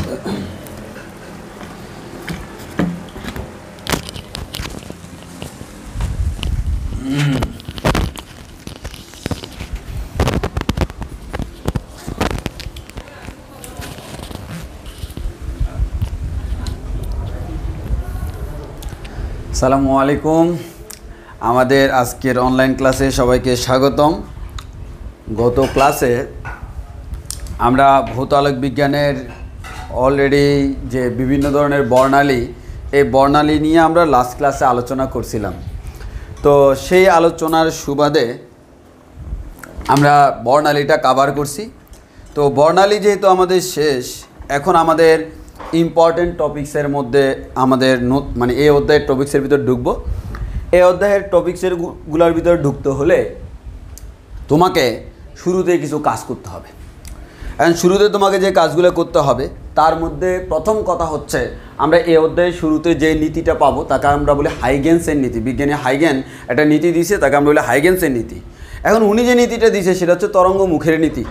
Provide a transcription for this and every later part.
আসসালামু আলাইকুম। আমাদের আজকের অনলাইন ক্লাসে সবাইকে স্বাগতম। গত ক্লাসে আমরা ভৌত আলোক বিজ্ঞানের অলরেডি যে বিভিন্ন ধরনের বর্ণালী, এই বর্ণালী নিয়ে আমরা লাস্ট ক্লাসে আলোচনা করছিলাম। তো সেই আলোচনার সুবাদে আমরা বর্ণালীটা কভার করছি। তো বর্ণালী যেহেতু আমাদের শেষ, এখন আমাদের ইম্পর্টেন্ট টপিক্সের মধ্যে আমাদের মানে এই অধ্যায়ের টপিক্সের ভিতর ঢুকবো। এই অধ্যায়ের টপিক্সেরগুলোর ভিতরে ঢুকতে হলে তোমাকে শুরুতে কিছু কাজ করতে হবে। এখন শুরুতে তোমাকে যে কাজগুলো করতে হবে তার মধ্যে প্রথম কথা হচ্ছে, আমরা এই অধ্যায়ের শুরুতে যে নীতিটা পাবো তাকে আমরা বলি হাইগেন্সের নীতি। বিজ্ঞানী হাইগেন একটা নীতি দিয়েছে, তাকে আমরা বলি হাইগেন্সের নীতি। এখন উনি যে নীতিটা দিয়েছে সেটা হচ্ছে তরঙ্গ মুখের নীতি।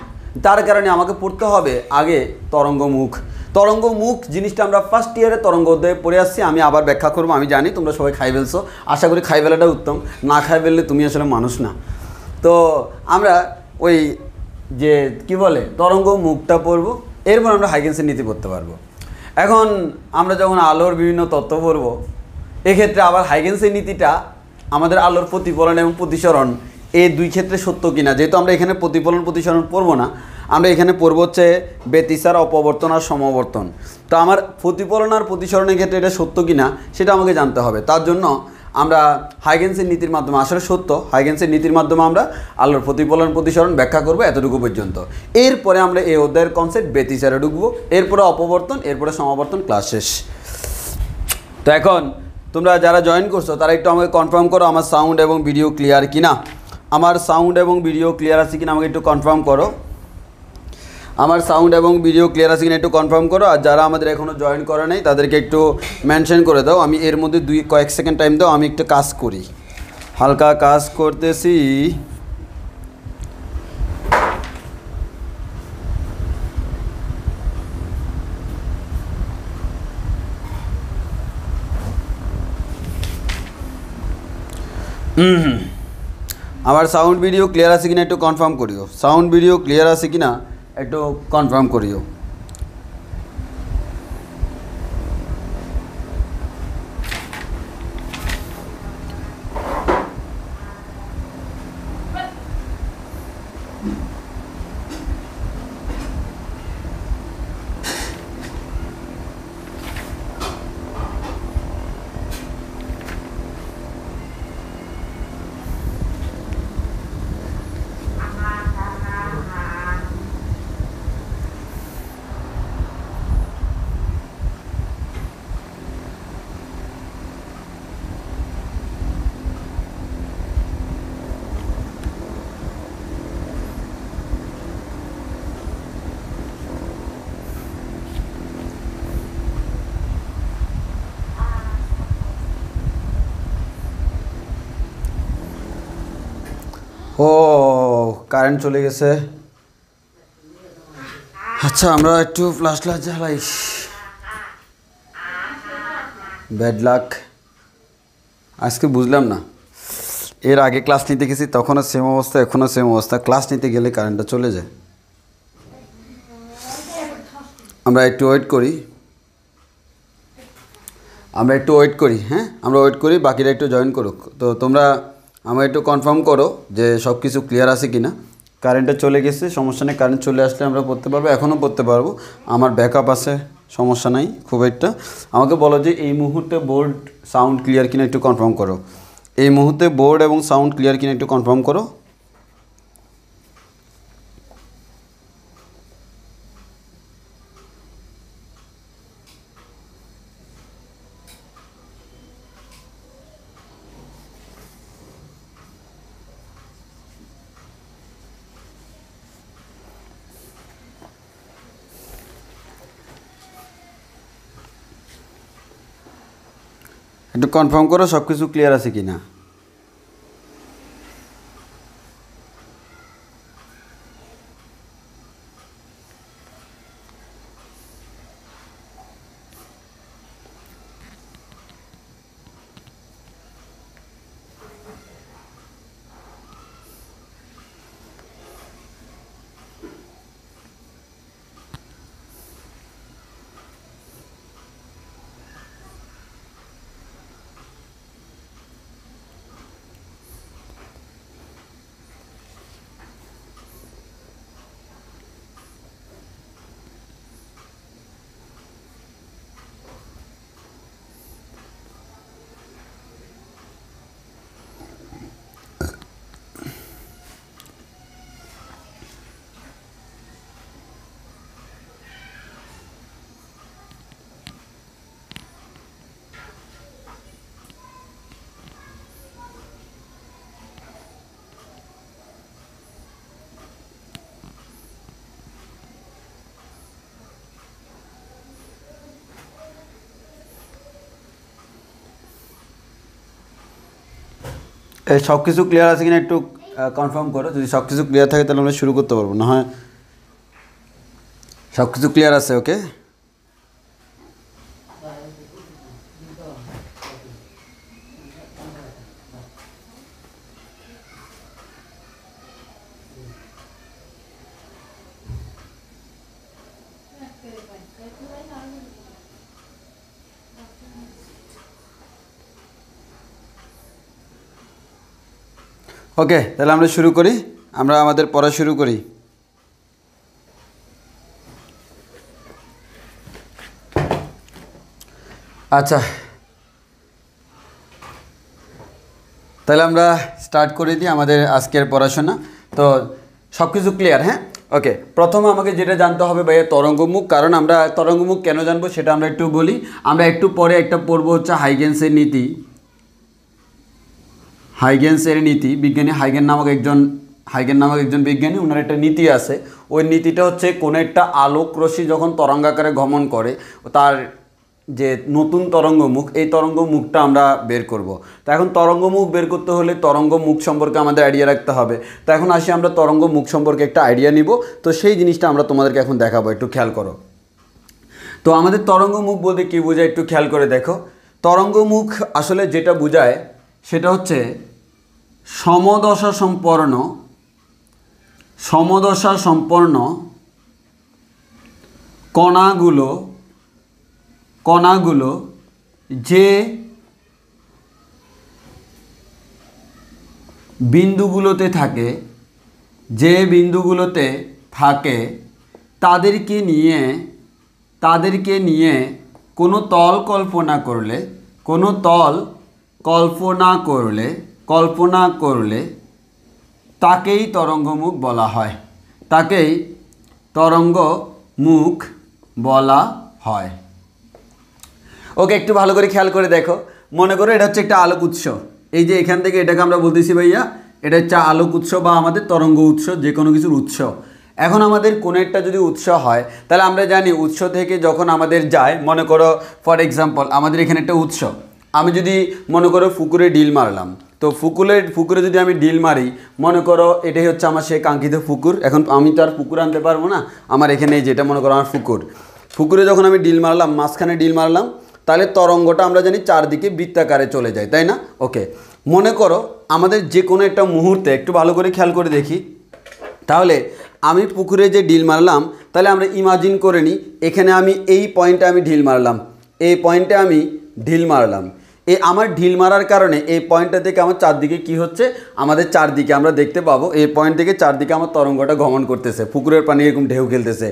তার কারণে আমাকে পড়তে হবে আগে তরঙ্গমুখ। তরঙ্গমুখ জিনিসটা আমরা ফার্স্ট ইয়ারে তরঙ্গ অধ্যায়ে পড়ে আসছি। আমি আবার ব্যাখ্যা করবো। আমি জানি তোমরা সবাই খাই ফেলছো, আশা করি খাই ফেলাটা উত্তম। না খাই ফেললে তুমি আসলে মানুষ না। তো আমরা ওই যে কি বলে তরঙ্গ মুখটা পড়বো, এরপর আমরা হাইগেন্সের নীতি পড়তে পারবো। এখন আমরা যখন আলোর বিভিন্ন তত্ত্ব পড়বো, এক্ষেত্রে আবার হাইগেন্সের নীতিটা আমাদের আলোর প্রতিফলন এবং প্রতিসরণ এই দুই ক্ষেত্রে সত্য কিনা, যেহেতু আমরা এখানে প্রতিফলন প্রতিসরণ পড়বো না, আমরা এখানে পড়বো হচ্ছে ব্যতিচার, অপবর্তন আর সমবর্তন। তো আমার প্রতিফলন আর প্রতিসরণের ক্ষেত্রে এটা সত্য কিনা সেটা আমাকে জানতে হবে। তার জন্য আমরা হাইগেন্সের নীতির মাধ্যমে, আসলে সত্য হাইগেন্সের নীতির মাধ্যমে আমরা আলোর প্রতিফলন প্রতিসরণ ব্যাখ্যা করবো এতটুকু পর্যন্ত। এরপরে আমরা এই অধ্যায়ের কনসেপ্ট ব্যতিচারে ঢুকবো, এরপরে অপবর্তন, এরপরে সমাবর্তন, ক্লাস শেষ। তো এখন তোমরা যারা জয়েন করছো তারা একটু আমাকে কনফার্ম করো আমার সাউন্ড এবং ভিডিও ক্লিয়ার কিনা। আমার সাউন্ড এবং ভিডিও ক্লিয়ার আছে কিনা আমাকে একটু কনফার্ম করো। আমার সাউন্ড এবং ভিডিও ক্লিয়ার আছে কিনা একটু কনফার্ম করো। আর যারা আমাদের এখনও জয়েন করে নাই তাদেরকে একটু মেনশন করে দাও। আমি এর মধ্যে কয়েক সেকেন্ড টাইম দাও, আমি একটু কাজ করি, হালকা কাজ করতেছি। আমার সাউন্ড ভিডিও ক্লিয়ার আছে কিনা একটু কনফার্ম করিও। সাউন্ড ভিডিও ক্লিয়ার আছে কিনা একটু কনফার্ম করিও। ও কারেন্ট চলে গেছে। আচ্ছা আমরা একটু ফ্ল্যাশ জ্বালাই। Bad luck. আজকে বুঝলাম না, এর আগে ক্লাস নিতে গেছি তখনও সেম অবস্থা, এখনও সেম অবস্থা। ক্লাস নিতে গেলে কারেন্টটা চলে যায়। আমরা একটু ওয়েট করি, হ্যাঁ আমরা ওয়েট করি, বাকিরা একটু জয়েন করুক। তো তোমরা আমার একটু কনফার্ম করো যে সব কিছু ক্লিয়ার আছে কি না। কারেন্টটা চলে গেছে, সমস্যা নেই। কারেন্ট চলে আসলে আমরা পড়তে পারবো, এখনও পড়তে পারবো। আমার ব্যাকআপ আছে, সমস্যা নাই খুব একটা। আমাকে বলো যে এই মুহূর্তে বোর্ড সাউন্ড ক্লিয়ার কিনা একটু কনফার্ম করো। এই মুহূর্তে বোর্ড এবং সাউন্ড ক্লিয়ার কিনা একটু কনফার্ম করো। একটু কনফার্ম করো সব কিছু ক্লিয়ার আছে কি না। সব কিছু ক্লিয়ার আছে কিনা একটু কনফার্ম করো। যদি সব কিছু ক্লিয়ার থাকে তাহলে আমরা শুরু করতে পারবো, না হয় সব কিছু ক্লিয়ার আছে? ওকে, ওকে, তাহলে আমরা শুরু করি, আমরা আমাদের পড়া শুরু করি। আচ্ছা, তাহলে আমরা স্টার্ট করে দিই আমাদের আজকের পড়াশোনা। তো সব কিছু ক্লিয়ার? হ্যাঁ, ওকে। প্রথমে আমাকে যেটা জানতে হবে ভাইয়া তরঙ্গমুখ, কারণ আমরা তরঙ্গমুখ কেন জানবো সেটা আমরা একটু বলি। আমরা একটু পরে একটা পড়বো হচ্ছে হাইগেন্সের নীতি। হাইগেন্সের নীতি, বিজ্ঞানী হাইগেন নামক একজন বিজ্ঞানী, ওনার একটা নীতি আছে। ওই নীতিটা হচ্ছে কোনো একটা আলোক রশ্মি যখন তরঙ্গাকারে গমন করে, তার যে নতুন তরঙ্গমুখ, এই তরঙ্গমুখটা আমরা বের করব। তো এখন তরঙ্গমুখ বের করতে হলে তরঙ্গমুখ সম্পর্কে আমাদের আইডিয়া রাখতে হবে। তো এখন আসি আমরা তরঙ্গমুখ সম্পর্কে একটা আইডিয়া নিব। তো সেই জিনিসটা আমরা তোমাদেরকে এখন দেখাবো, একটু খেয়াল করো। তো আমাদের তরঙ্গমুখ বলতে কী বোঝায় একটু খেয়াল করে দেখো। তরঙ্গমুখ আসলে যেটা বোঝায় সেটা হচ্ছে সমদশা সম্পন্ন কণাগুলো যে বিন্দুগুলোতে থাকে তাদেরকে নিয়ে কোনো তল কল্পনা করলে তাকেই তরঙ্গমুখ বলা হয়। ওকে, একটু ভালো করে খেয়াল করে দেখো। মনে করো এটা হচ্ছে একটা আলোক উৎস। এই যে এখান থেকে এটাকে আমরা বলতেছি ভাইয়া, এটা হচ্ছে আলোক উৎস বা আমাদের তরঙ্গ উৎস, যে কোনো কিছুর উৎস। এখন আমাদের কোনো একটা যদি উৎস হয়, তাহলে আমরা জানি উৎস থেকে যখন আমাদের যায়, মনে করো ফর এক্সাম্পল আমাদের এখানে একটা উৎস, আমি যদি মনে করো পুকুরে ডিল মারলাম, তো পুকুরে যদি আমি ডিল মারি, মনে করো এটাই হচ্ছে আমার সেই কাঙ্ক্ষিত পুকুর। এখন আমি তো আর পুকুর আনতে পারবো না, আমার এখানে যেটা মনে করো আমার পুকুরে যখন আমি ডিল মারলাম, মাঝখানে ডিল মারলাম, তাহলে তরঙ্গটা আমরা জানি চারদিকে বৃত্তাকারে চলে যায়, তাই না? ওকে, মনে করো আমাদের যে কোনো একটা মুহূর্তে, একটু ভালো করে খেয়াল করে দেখি, তাহলে আমি পুকুরে যে ডিল মারলাম, তাহলে আমরা ইমাজিন করে নিই এখানে আমি এই পয়েন্টে আমি ঢিল মারলাম, এই আমার ঢিল মারার কারণে এই পয়েন্টটা থেকে আমার চারদিকে কি হচ্ছে, আমাদের চারদিকে আমরা দেখতে পাবো এই পয়েন্ট থেকে চারদিকে আমার তরঙ্গটা গমন করতেছে, পুকুরের পানি এরকম ঢেউ খেলতেছে।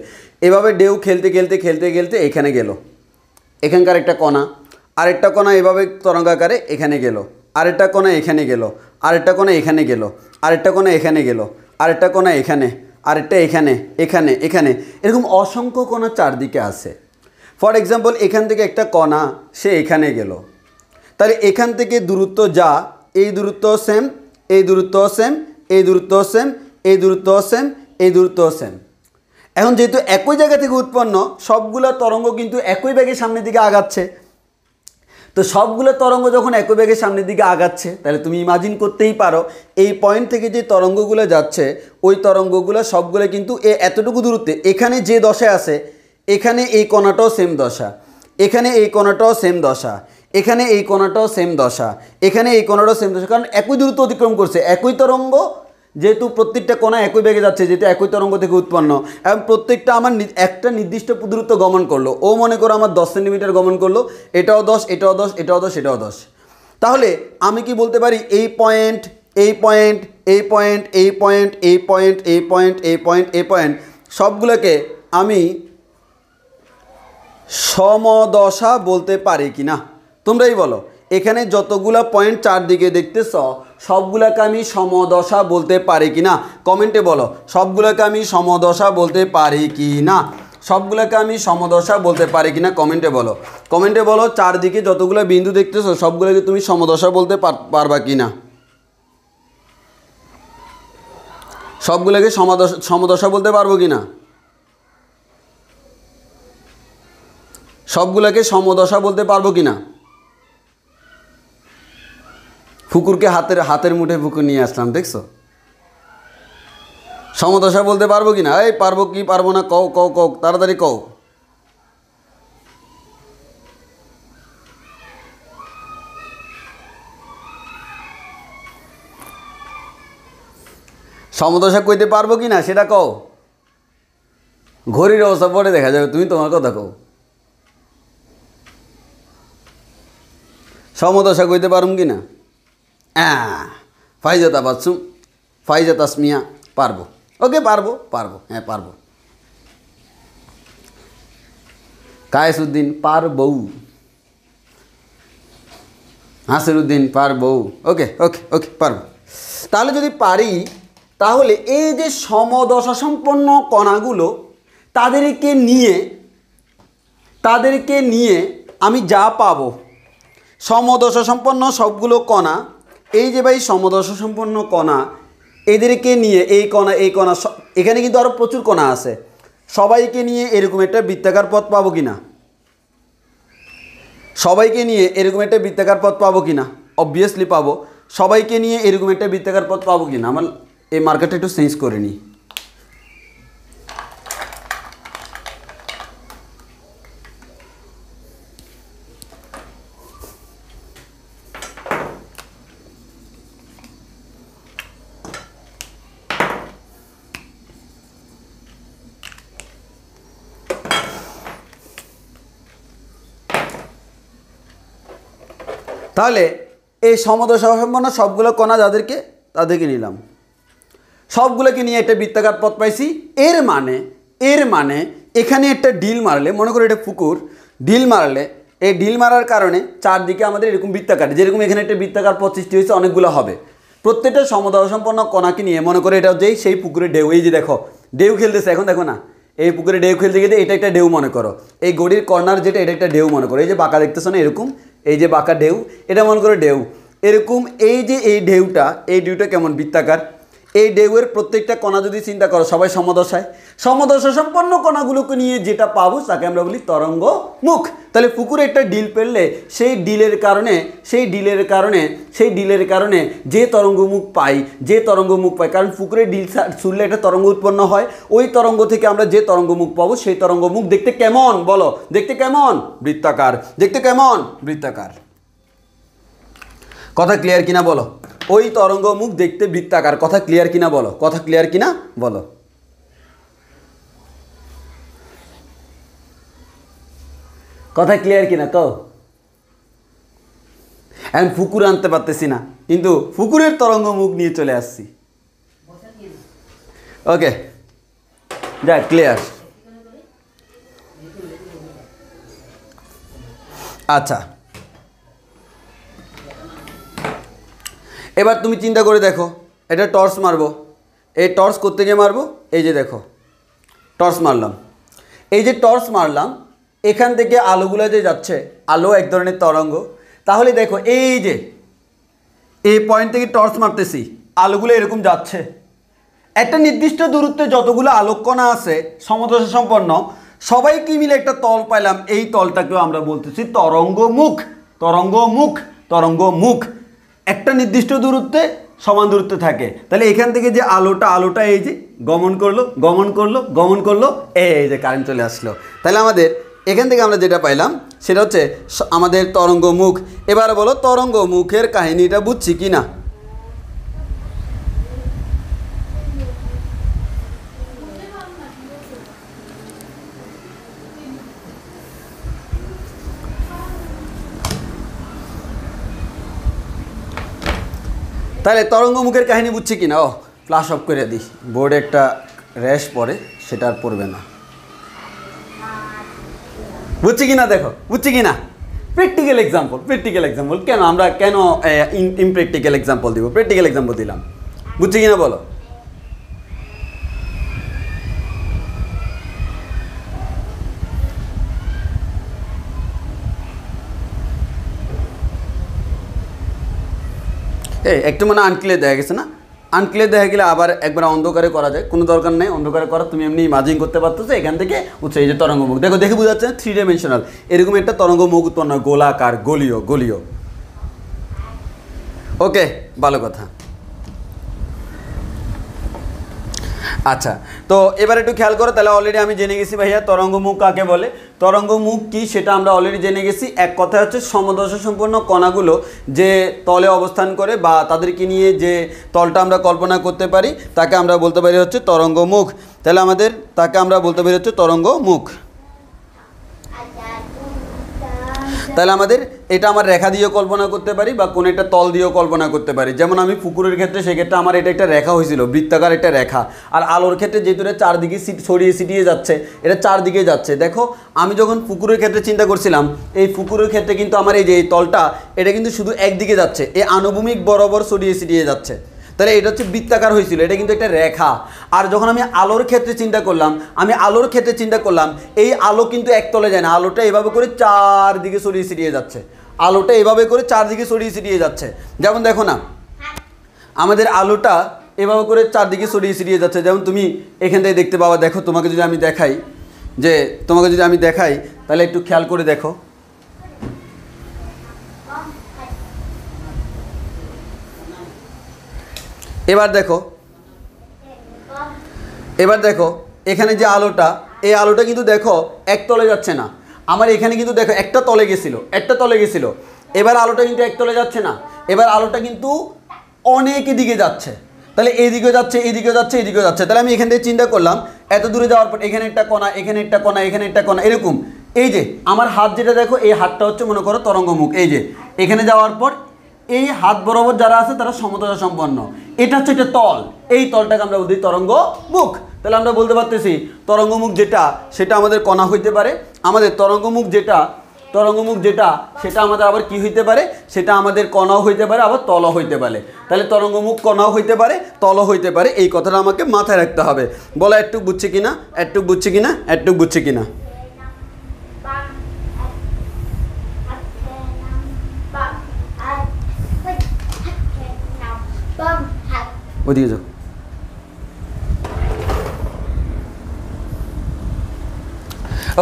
এভাবে ঢেউ খেলতে এখানে গেল, এখানকার একটা কণা, আরেকটা কণা এভাবে তরঙ্গাকারে এখানে গেল, আরেকটা কণা এখানে গেল, আরেকটা কণা এখানে গেল, আরেকটা কণা এখানে গেল, আরেকটা কণা এখানে, আরেকটা এখানে, এরকম অসংখ্য কণা চারদিকে আছে। ফর এক্সাম্পল এখান থেকে একটা কণা সে এখানে গেল, তাহলে এখান থেকে দূরত্ব যা, এই দূরত্ব সেম, এই দূরত্ব সেম, এই দূরত্ব সেম, এই দূরত্ব সেম, এই দূরত্ব সেম। এখন যেহেতু একই জায়গা থেকে উৎপন্ন, সবগুলো তরঙ্গ কিন্তু একই বেগে সামনের দিকে আগাচ্ছে। তো সবগুলো তরঙ্গ যখন একই বেগে সামনের দিকে আগাচ্ছে, তাহলে তুমি ইমাজিন করতেই পারো এই পয়েন্ট থেকে যে তরঙ্গগুলো যাচ্ছে, ওই তরঙ্গগুলো সবগুলো কিন্তু এতটুকু দূরত্বে, এখানে যে দশায় আছে এখানে এই কণাটাও সেম দশা, এখানে এই কণাটাও সেম দশা, এখানে এই কণাটাও সেম দশা, এখানে এই কণাটাও সেম দশা, কারণ একই দূরত্ব অতিক্রম করছে, একই তরঙ্গ, যেহেতু প্রত্যেকটা কণা একই বেগে যাচ্ছে, যেহেতু একই তরঙ্গ থেকে উৎপন্ন, এবং প্রত্যেকটা আমার একটা নির্দিষ্ট দূরত্ব গমন করলো। ও মনে করো আমার 10 সেন্টিমিটার গমন করলো, এটাও 10, এটাও 10, এটাও 10, এটাও 10। তাহলে আমি কি বলতে পারি, এই পয়েন্ট, এই পয়েন্ট, এই পয়েন্ট, এই পয়েন্ট, এই পয়েন্ট, এই পয়েন্ট, এই পয়েন্ট, এই পয়েন্ট, সবগুলোকে আমি সমদশা বলতে পারি কি না? তোমরাই বলো, এখানে যতগুলা পয়েন্ট চারদিকে দেখতেছ সবগুলোকে আমি সমদশা বলতে পারি কি না? কমেন্টে বলো, সবগুলোকে আমি সমদশা বলতে পারি কি না? সবগুলোকে আমি সমদশা বলতে পারি কি না? কমেন্টে বলো চারদিকে যতগুলো বিন্দু দেখতেছ সবগুলোকে তুমি সমদশা বলতে পারবা কি না? সবগুলোকে সমদশা বলতে পারবো কি না? সবগুলোকে সমদশা বলতে পারবো কি না? পুকুরকে হাতের মুঠে পুকুর নিয়ে আসলাম, দেখছো? সমদশা বলতে পারবো কি না? এই পারবো কি পারবো না, কও কও কও, তাড়াতাড়ি কও। সমদশা কইতে পারবো কি না সেটা কও। ঘড়ির অবস্থা পরে দেখা যাবে, তুমি তোমার কথা কও। সমদশা কইতে পারুম কি না? ফাইজাতা বাচ্চুম, ফাইজা তাসমিয়া পারবো। ওকে, পারবো পারবো, হ্যাঁ পারবো। কায়েসউদ্দিন পারবৌ, নাসিরউদ্দিন পারবৌ। ওকে ওকে ওকে, পারবো। তাহলে যদি পারি, তাহলে এই যে সমদশা সম্পন্ন কণাগুলো, তাদেরকে নিয়ে আমি যা পাবো, সমদশা সম্পন্ন সবগুলো কণা, এই যে ভাই সমদশা সম্পন্ন কণা, এদেরকে নিয়ে এই কণা এখানে কিন্তু আরও প্রচুর কণা আছে, সবাইকে নিয়ে এরকম একটা বৃত্তাকার পথ পাবো কি না? সবাইকে নিয়ে এরকম একটা বৃত্তাকার পথ পাবো কি না? অবভিয়াসলি পাবো। সবাইকে নিয়ে এরকম একটা বৃত্তাকার পথ পাবো কি না? আমার এই মার্কেটটা একটু চেঞ্জ করে নিই। তাহলে এই সমদশা সম্পন্ন সবগুলো কণা তাদেরকে নিলাম, সবগুলোকে নিয়ে একটা বৃত্তাকার পথ পাইছি। এর মানে এখানে একটা ডিল মারলে, মনে করো এটা পুকুর, ডিল মারলে এই ডিল মারার কারণে চারদিকে আমাদের এরকম বৃত্তাকার, যেরকম এখানে একটা বৃত্তাকার পথ সৃষ্টি হয়েছে, অনেকগুলো হবে। প্রত্যেকটা সমদশা সম্পন্ন কণাকে নিয়ে, মনে করো এটা যেই সেই পুকুরে ঢেউ, এই যে দেখো ঢেউ খেলতেছে, এখন দেখো না, এই পুকুরে ঢেউ খেলতে গেলে এটা একটা ঢেউ মনে করো। এই গড়ির কর্নার যেটা, এটা একটা ঢেউ মনে করো। এই যে বাঁকা দেখতেছো না এরকম, এই যে বাঁকা ঢেউ, এটা মনে করো ঢেউ। এরকম এই যে এই ঢেউটা কেমন বৃত্তাকার। এই ঢেউয়ের প্রত্যেকটা কণা যদি চিন্তা করো, সবাই সমদশা সম্পন্ন কণাগুলোকে নিয়ে যেটা পাবো তাকে আমরা বলি তরঙ্গ মুখ। তাহলে পুকুরে একটা ডিল পেলে সেই ডিলের কারণে যে তরঙ্গ মুখ পাই, কারণ পুকুরে ডিল ছুড়লে একটা তরঙ্গ উৎপন্ন হয়, ওই তরঙ্গ থেকে আমরা যে তরঙ্গ মুখ পাবো সেই তরঙ্গ মুখ দেখতে কেমন বলো? দেখতে কেমন? বৃত্তাকার। দেখতে কেমন? বৃত্তাকার। কথা ক্লিয়ার কিনা বলো? ওই তরঙ্গ মুখ দেখতে বৃত্তাকার। কথা ক্লিয়ার কিনা বলো? কথা ক্লিয়ার কিনা বলো? কথা ক্লিয়ার কিনা কও? এখন পুকুর আনতে পারতেছি না, কিন্তু পুকুরের তরঙ্গ মুখ নিয়ে চলে আসছি। ওকে, যা ক্লিয়ার। আচ্ছা, এবার তুমি চিন্তা করে দেখো, এটা টর্চ মারবো, এই টর্চ করতে গিয়ে মারবো, এই যে দেখো টর্চ মারলাম, এই যে টর্চ মারলাম, এখান থেকে আলোগুলো যে যাচ্ছে, আলো এক ধরনের তরঙ্গ। তাহলে দেখো এই যে এই পয়েন্ট থেকে টর্চ মারতেছি, আলোগুলো এরকম যাচ্ছে, একটা নির্দিষ্ট দূরত্বে যতগুলো আলোককণা আছে সমদশা সম্পন্ন, সবাইকে মিলে একটা তল পাইলাম। এই তলটাকেও আমরা বলতেছি তরঙ্গ মুখ। একটা নির্দিষ্ট দূরত্বে সমান দূরত্বে থাকে। তাহলে এখান থেকে যে আলোটা এই যে গমন করলো, এই যে কারেন্ট চলে আসলো। তাহলে আমাদের এখান থেকে আমরা যেটা পাইলাম সেটা হচ্ছে আমাদের তরঙ্গ মুখ। এবার বলো তরঙ্গ মুখের কাহিনীটা বুঝছি কি না? তাহলে তরঙ্গ মুখের কাহিনী বুঝছি কিনা? ও ফ্লাশ অফ করে দিই, বোর্ডে একটা র্যাশ পড়ে, সেটা আর পড়বে না। বুঝছি কিনা দেখো, বুঝছি কিনা? প্র্যাকটিক্যাল এক্সাম্পল কেন আমরা ইমপ্র্যাকটিক্যাল এক্সাম্পল দিব? প্র্যাকটিক্যাল এক্সাম্পল দিলাম, বুঝছি কিনা বলো? একটু মানে আনক্লিয়ার দেখা গেছে না? আনক্লিয়ার দেখা গেলে আবার একবার অন্ধকারে করা যায়, কোনো দরকার নেই অন্ধকারে করা। তুমি এমনি ইমাজিন করতে পারতেছো এখান থেকে উঠছে এই যে তরঙ্গ মুখ, দেখে বোঝা যাচ্ছে 3 ডাইমেনশনাল, এরকম একটা তরঙ্গ মুখ উৎপন্ন, গোলাকার, গলীয়। ওকে, ভালো কথা। আচ্ছা, তো এবার একটু খেয়াল করো, তাহলে অলরেডি আমি জেনে গেছি ভাইয়া তরঙ্গমুখ কাকে বলে। তরঙ্গমুখ কি সেটা আমরা অলরেডি জেনে গেছি। এক কথা হচ্ছে সমদশা সম্পন্ন কণাগুলো যে তলে অবস্থান করে বা তাদেরকে নিয়ে যে তলটা আমরা কল্পনা করতে পারি তাকে আমরা বলতে পারি হচ্ছে তরঙ্গমুখ। তাহলে আমাদের তাকে আমরা বলতে পারি হচ্ছে তরঙ্গমুখ। তাহলে আমাদের এটা আমার রেখা দিয়েও কল্পনা করতে পারি বা কোনো একটা তল দিয়েও কল্পনা করতে পারি। যেমন আমি পুকুরের ক্ষেত্রে, সেক্ষেত্রে আমার এটা একটা রেখা হয়েছিল, বৃত্তাকার একটা রেখা। আর আলোর ক্ষেত্রে যেহেতু এটা চারদিকে ছড়িয়ে ছিটিয়ে যাচ্ছে, এটা চারদিকে যাচ্ছে। দেখো আমি যখন পুকুরের ক্ষেত্রে চিন্তা করছিলাম, এই পুকুরের ক্ষেত্রে কিন্তু আমার এই যে এই তলটা, এটা কিন্তু শুধু একদিকে যাচ্ছে, এই আনুভূমিক বরাবর ছড়িয়ে ছিটিয়ে যাচ্ছে। তাহলে এটা হচ্ছে বৃত্তাকার হয়েছিল, এটা কিন্তু একটা রেখা। আর যখন আমি আলোর ক্ষেত্রে চিন্তা করলাম, এই আলো কিন্তু একতলে যায় না, আলোটা এভাবে করে চারদিকে ছড়িয়ে ছিটিয়ে যাচ্ছে, আলোটা এভাবে করে চারদিকে ছড়িয়ে ছিটিয়ে যাচ্ছে। যেমন দেখো না, আমাদের আলোটা এভাবে করে চারদিকে ছড়িয়ে ছিটিয়ে যাচ্ছে। যেমন তুমি এখান থেকে দেখতে পাবা। দেখো তোমাকে যদি আমি দেখাই, তাহলে একটু খেয়াল করে দেখো। এবার দেখো এখানে যে আলোটা, এই আলোটা কিন্তু দেখো এক তলে যাচ্ছে না। আমার এখানে কিন্তু দেখো একটা তলে গেছিল, এবার আলোটা কিন্তু এক তলে যাচ্ছে না, এবার আলোটা কিন্তু অনেক দিকে যাচ্ছে। তাহলে এইদিকেও যাচ্ছে, এইদিকেও যাচ্ছে। তাহলে আমি এখান থেকে চিন্তা করলাম, এত দূরে যাওয়ার পর এখানে একটা কণা, এখানে একটা কণা, এরকম। এই যে আমার হাত যেটা দেখো, এই হাতটা হচ্ছে মনে করো তরঙ্গমুখ। এই যে এখানে যাওয়ার পর এই হাত বরাবর যারা আছে তারা সমদশা সম্পন্ন। এটা হচ্ছে একটা তল, এই তলটাকে আমরা বলি তরঙ্গমুখ। তাহলে আমরা বলতে পারতেছি তরঙ্গমুখ যেটা, সেটা আমাদের কণা হইতে পারে। আমাদের তরঙ্গমুখ যেটা সেটা আমাদের আবার কি হইতে পারে, সেটা আমাদের কণাও হইতে পারে, আবার তলও হইতে পারে। তাহলে তরঙ্গমুখ কণাও হইতে পারে, তলও হইতে পারে। এই কথাটা আমাকে মাথায় রাখতে হবে। বলো একটু বুঝছে কিনা? ওদিকে যাও।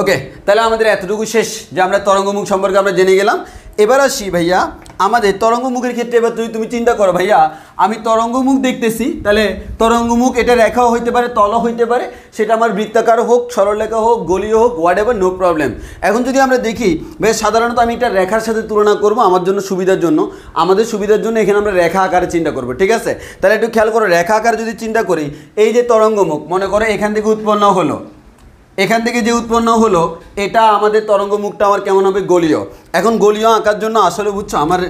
ওকে, তাহলে আমাদের এতটুকু শেষ যে আমরা তরঙ্গমুখ সম্পর্কে আমরা জেনে গেলাম। এবার আসি ভাইয়া আমাদের তরঙ্গমুখের ক্ষেত্রে। এবার তুমি চিন্তা করো ভাইয়া, আমি তরঙ্গমুখ দেখতেছি, তাহলে তরঙ্গমুখ এটা রেখাও হইতে পারে, তলও হইতে পারে, সেটা আমার বৃত্তাকার হোক, সরলরেখা হোক, গলীয় হোক, হোয়াট এভার, নো প্রবলেম। এখন যদি আমরা দেখি বেশ, সাধারণত আমি এটা রেখার সাথে তুলনা করব আমাদের সুবিধার জন্য এখানে আমরা রেখা আকারে চিন্তা করব, ঠিক আছে? তাহলে একটু খেয়াল করো, রেখা আকারে যদি চিন্তা করি, এই যে তরঙ্গমুখ মনে করো এখান থেকে উৎপন্ন হলো, এটা আমাদের তরঙ্গমুখটা আমার কেমন হবে? গলীয়। এখন গলীয় আঁকার জন্য আসলে বুঝছো, আমার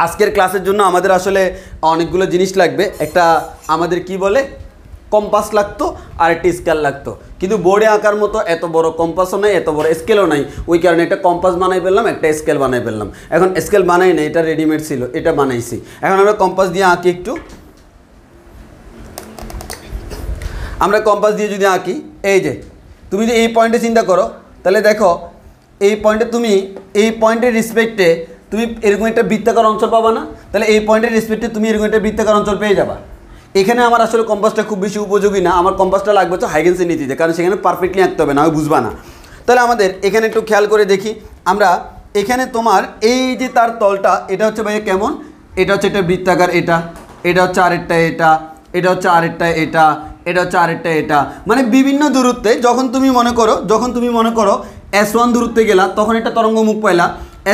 আজকের ক্লাসের জন্য আমাদের আসলে অনেকগুলো জিনিস লাগবে। একটা আমাদের কি বলে কম্পাস লাগতো, আর একটা স্কেল লাগতো। কিন্তু বোর্ডে আঁকার মতো এত বড় কম্পাসও নাই, এত বড় স্কেলও নাই। ওই কারণে একটা কম্পাস বানাই ফেললাম, একটা স্কেল বানাই ফেললাম। এখন স্কেল বানাই না, এটা রেডিমেড ছিল, এটা বানাইছি। এখন আমরা কম্পাস দিয়ে আঁকি একটু। আমরা কম্পাস দিয়ে যদি আঁকি, এই যে তুমি যদি এই পয়েন্টে চিন্তা করো, তাহলে দেখো এই পয়েন্টের রেসপেক্টে তুমি এরকম একটা বৃত্তাকার অঞ্চল পাবা না? তাহলে এই পয়েন্টের রেসপেক্টে তুমি এরকম একটা বৃত্তাকার অঞ্চল পেয়ে যাবা। এখানে আমার আসলে কম্পাসটা খুব বেশি উপযোগী না, আমার কম্পাসটা লাগবে হচ্ছে হাইগেন্সের নীতিতে, কারণ সেখানে পারফেক্টলি আঁকতে হবে, না হয় বুঝবা না। তাহলে আমাদের এখানে একটু খেয়াল করে দেখি আমরা, এখানে তোমার এই যে তার তলটা, এটা হচ্ছে ভাইয়া কেমন, এটা হচ্ছে একটা বৃত্তাকার, এটা হচ্ছে আরেকটা, এটা হচ্ছে আরেকটা, এটা হচ্ছে আরেকটা, এটা মানে বিভিন্ন দূরত্বে। যখন তুমি মনে করো S1 দূরত্বে গেলা, তখন একটা তরঙ্গমুখ পাইলা,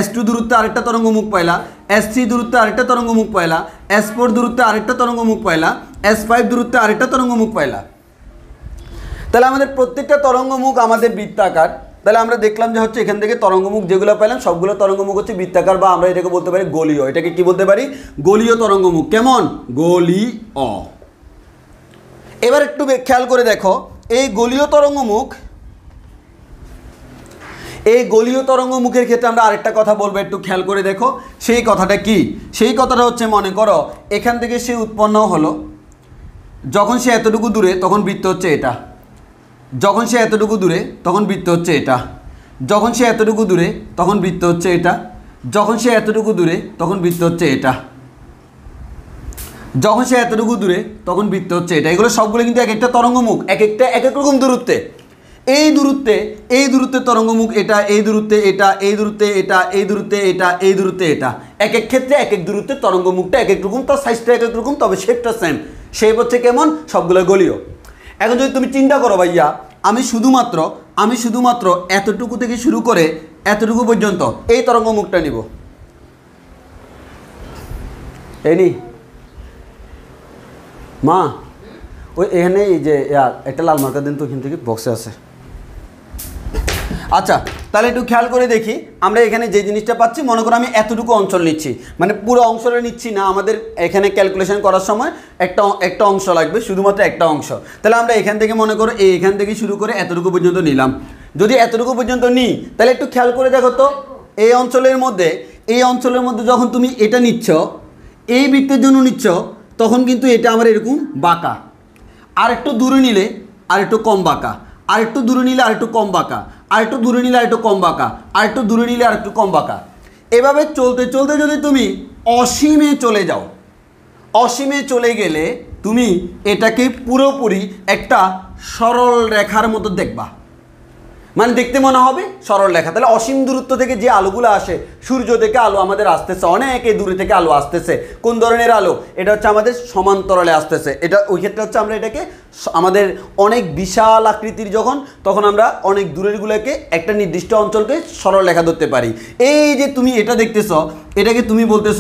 S2 দূরত্বে আরেকটা তরঙ্গমুখ পাইলা, S3 দূরত্বে আরেকটা তরঙ্গমুখ পাইলা, S4 দূরত্বে আরেকটা তরঙ্গমুখ পাইলা, S5 দূরত্বে আরেকটা তরঙ্গমুখ পাইলা। তাহলে আমাদের প্রত্যেকটা তরঙ্গমুখ আমাদের বৃত্তাকার। তাহলে আমরা দেখলাম যে হচ্ছে এখান থেকে তরঙ্গমুখ যেগুলো পেলাম সবগুলো তরঙ্গমুখ হচ্ছে বৃত্তাকার, বা আমরা এটাকে বলতে পারি গলীয়। এটাকে কি বলতে পারি? গলীয় তরঙ্গমুখ। কেমন? গলীয়। এবার একটু খেয়াল করে দেখো, এই গলীয় তরঙ্গমুখের ক্ষেত্রে আমরা আরেকটা কথা বলবো, একটু খেয়াল করে দেখো। সেই কথাটা কি? সেই কথাটা হচ্ছে, মনে করো এখান থেকে সে উৎপন্ন হলো, যখন সে এতটুকু দূরে তখন বৃত্ত হচ্ছে এটা, যখন সে এতটুকু দূরে তখন বৃত্ত হচ্ছে এটা, যখন সে এতটুকু দূরে তখন বৃত্ত হচ্ছে এটা, যখন সে এতটুকু দূরে তখন বৃত্ত হচ্ছে এটা, যখন সে এতটুকু দূরে তখন বৃত্ত হচ্ছে এটা। এগুলো সবগুলো কিন্তু এক একটা তরঙ্গমুখ, এক এক রকম দূরত্বে। এই দূরত্বে তরঙ্গমুখ এটা, এই দূরত্বে এটা, এই দূরত্বে এটা, এই দূরত্বে এটা, এই দূরত্বে এটা, এক এক ক্ষেত্রে এক এক দূরত্বে তরঙ্গমুখটা এক এক রকম, তার সাইজটা এক এক রকম, তবে শেপটা সেম। শেপ হচ্ছে কেমন? সবগুলো গলীয়। এখন যদি তুমি চিন্তা করো ভাইয়া, আমি শুধুমাত্র এতটুকু থেকে শুরু করে এতটুকু পর্যন্ত এই তরঙ্গমুখটা নিব, এই নি মা ওই এখানে এই যে একটা লাল মার্কা দিন তো, এখান থেকে বক্সে আছে। আচ্ছা তাহলে একটু খেয়াল করে দেখি, আমরা এখানে যে জিনিসটা পাচ্ছি, মনে করো আমি এতটুকু অঞ্চল নিচ্ছি, মানে পুরো অংশটা নিচ্ছি না, আমাদের এখানে ক্যালকুলেশন করার সময় একটা অংশ লাগবে, শুধুমাত্র একটা অংশ। তাহলে আমরা এখান থেকে মনে করো এখান থেকে শুরু করে এতটুকু পর্যন্ত নিলাম। যদি এতটুকু পর্যন্ত নিই তাহলে একটু খেয়াল করে দেখো তো, এই অঞ্চলের মধ্যে যখন তুমি এটা নিচ্ছ, এই বৃত্তের জন্য নিচ্ছ, তখন কিন্তু এটা আমার এরকম বাঁকা, আর একটু দূরে নিলে আর একটু কম বাঁকা, আর একটু দূরে নিলে আর একটু কম বাঁকা, আর একটু দূরে নিলে আর একটু কম বাঁকা, আর একটু দূরে নিলে আর একটু কম বাঁকা। এভাবে চলতে চলতে যদি তুমি অসীমে চলে যাও, অসীমে চলে গেলে তুমি এটাকে পুরোপুরি একটা সরল রেখার মতো দেখবা, মানে দেখতে মনে হবে সরল রেখা। তাহলে অসীম দূরত্ব থেকে যে আলোগুলো আসে, সূর্য থেকে আলো আমাদের আসতেছে, অনেক দূরে থেকে আলো আসতেছে, কোন ধরনের আলো? এটা হচ্ছে আমাদের সমান্তরালে আসতেছে। এটা ওই ক্ষেত্রে হচ্ছে আমরা এটাকে আমাদের অনেক বিশাল আকৃতির তখন আমরা অনেক দূরেরগুলোকে একটা নির্দিষ্ট অঞ্চলকে সরল রেখা ধরতে পারি। এই যে তুমি এটা দেখতেছ, এটাকে তুমি বলতেছ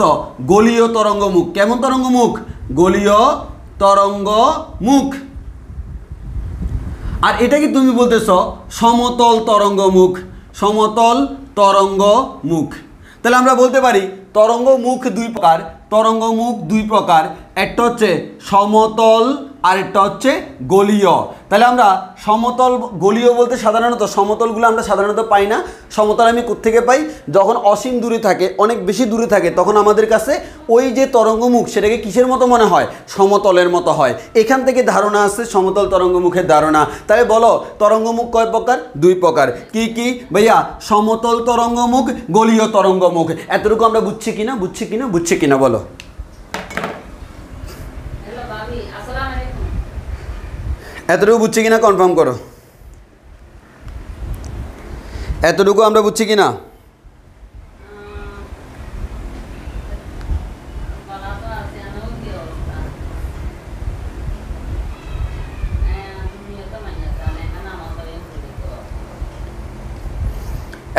গলীয় তরঙ্গমুখ। কেমন তরঙ্গমুখ? গলীয় তরঙ্গমুখ। আর এটাকে তুমি বলতেছ সমতল তরঙ্গমুখ, সমতল তরঙ্গমুখ। তাহলে আমরা বলতে পারি তরঙ্গমুখ দুই প্রকার, একটা হচ্ছে সমতল আর একটা হচ্ছে গলীয়। তাহলে আমরা সমতল গলীয় বলতে সাধারণত সমতলগুলো আমরা সাধারণত পাই না। সমতল আমি কোত্থেকে পাই? যখন অসীম দূরে থাকে, অনেক বেশি দূরে থাকে, তখন আমাদের কাছে ওই যে তরঙ্গমুখ সেটাকে কিসের মতো মনে হয়? সমতলের মতো হয়। এখান থেকে ধারণা আছে সমতল তরঙ্গমুখের ধারণা। তাহলে বলো তরঙ্গমুখ কয় প্রকার? দুই প্রকার। কি কি ভাইয়া? সমতল তরঙ্গমুখ, গলীয় তরঙ্গমুখ। এতটুকু আমরা বুঝছি কিনা বলো। এতটুকু বুঝছি কিনা কনফার্ম করো। এতটুকু আমরা বুঝছি কিনা?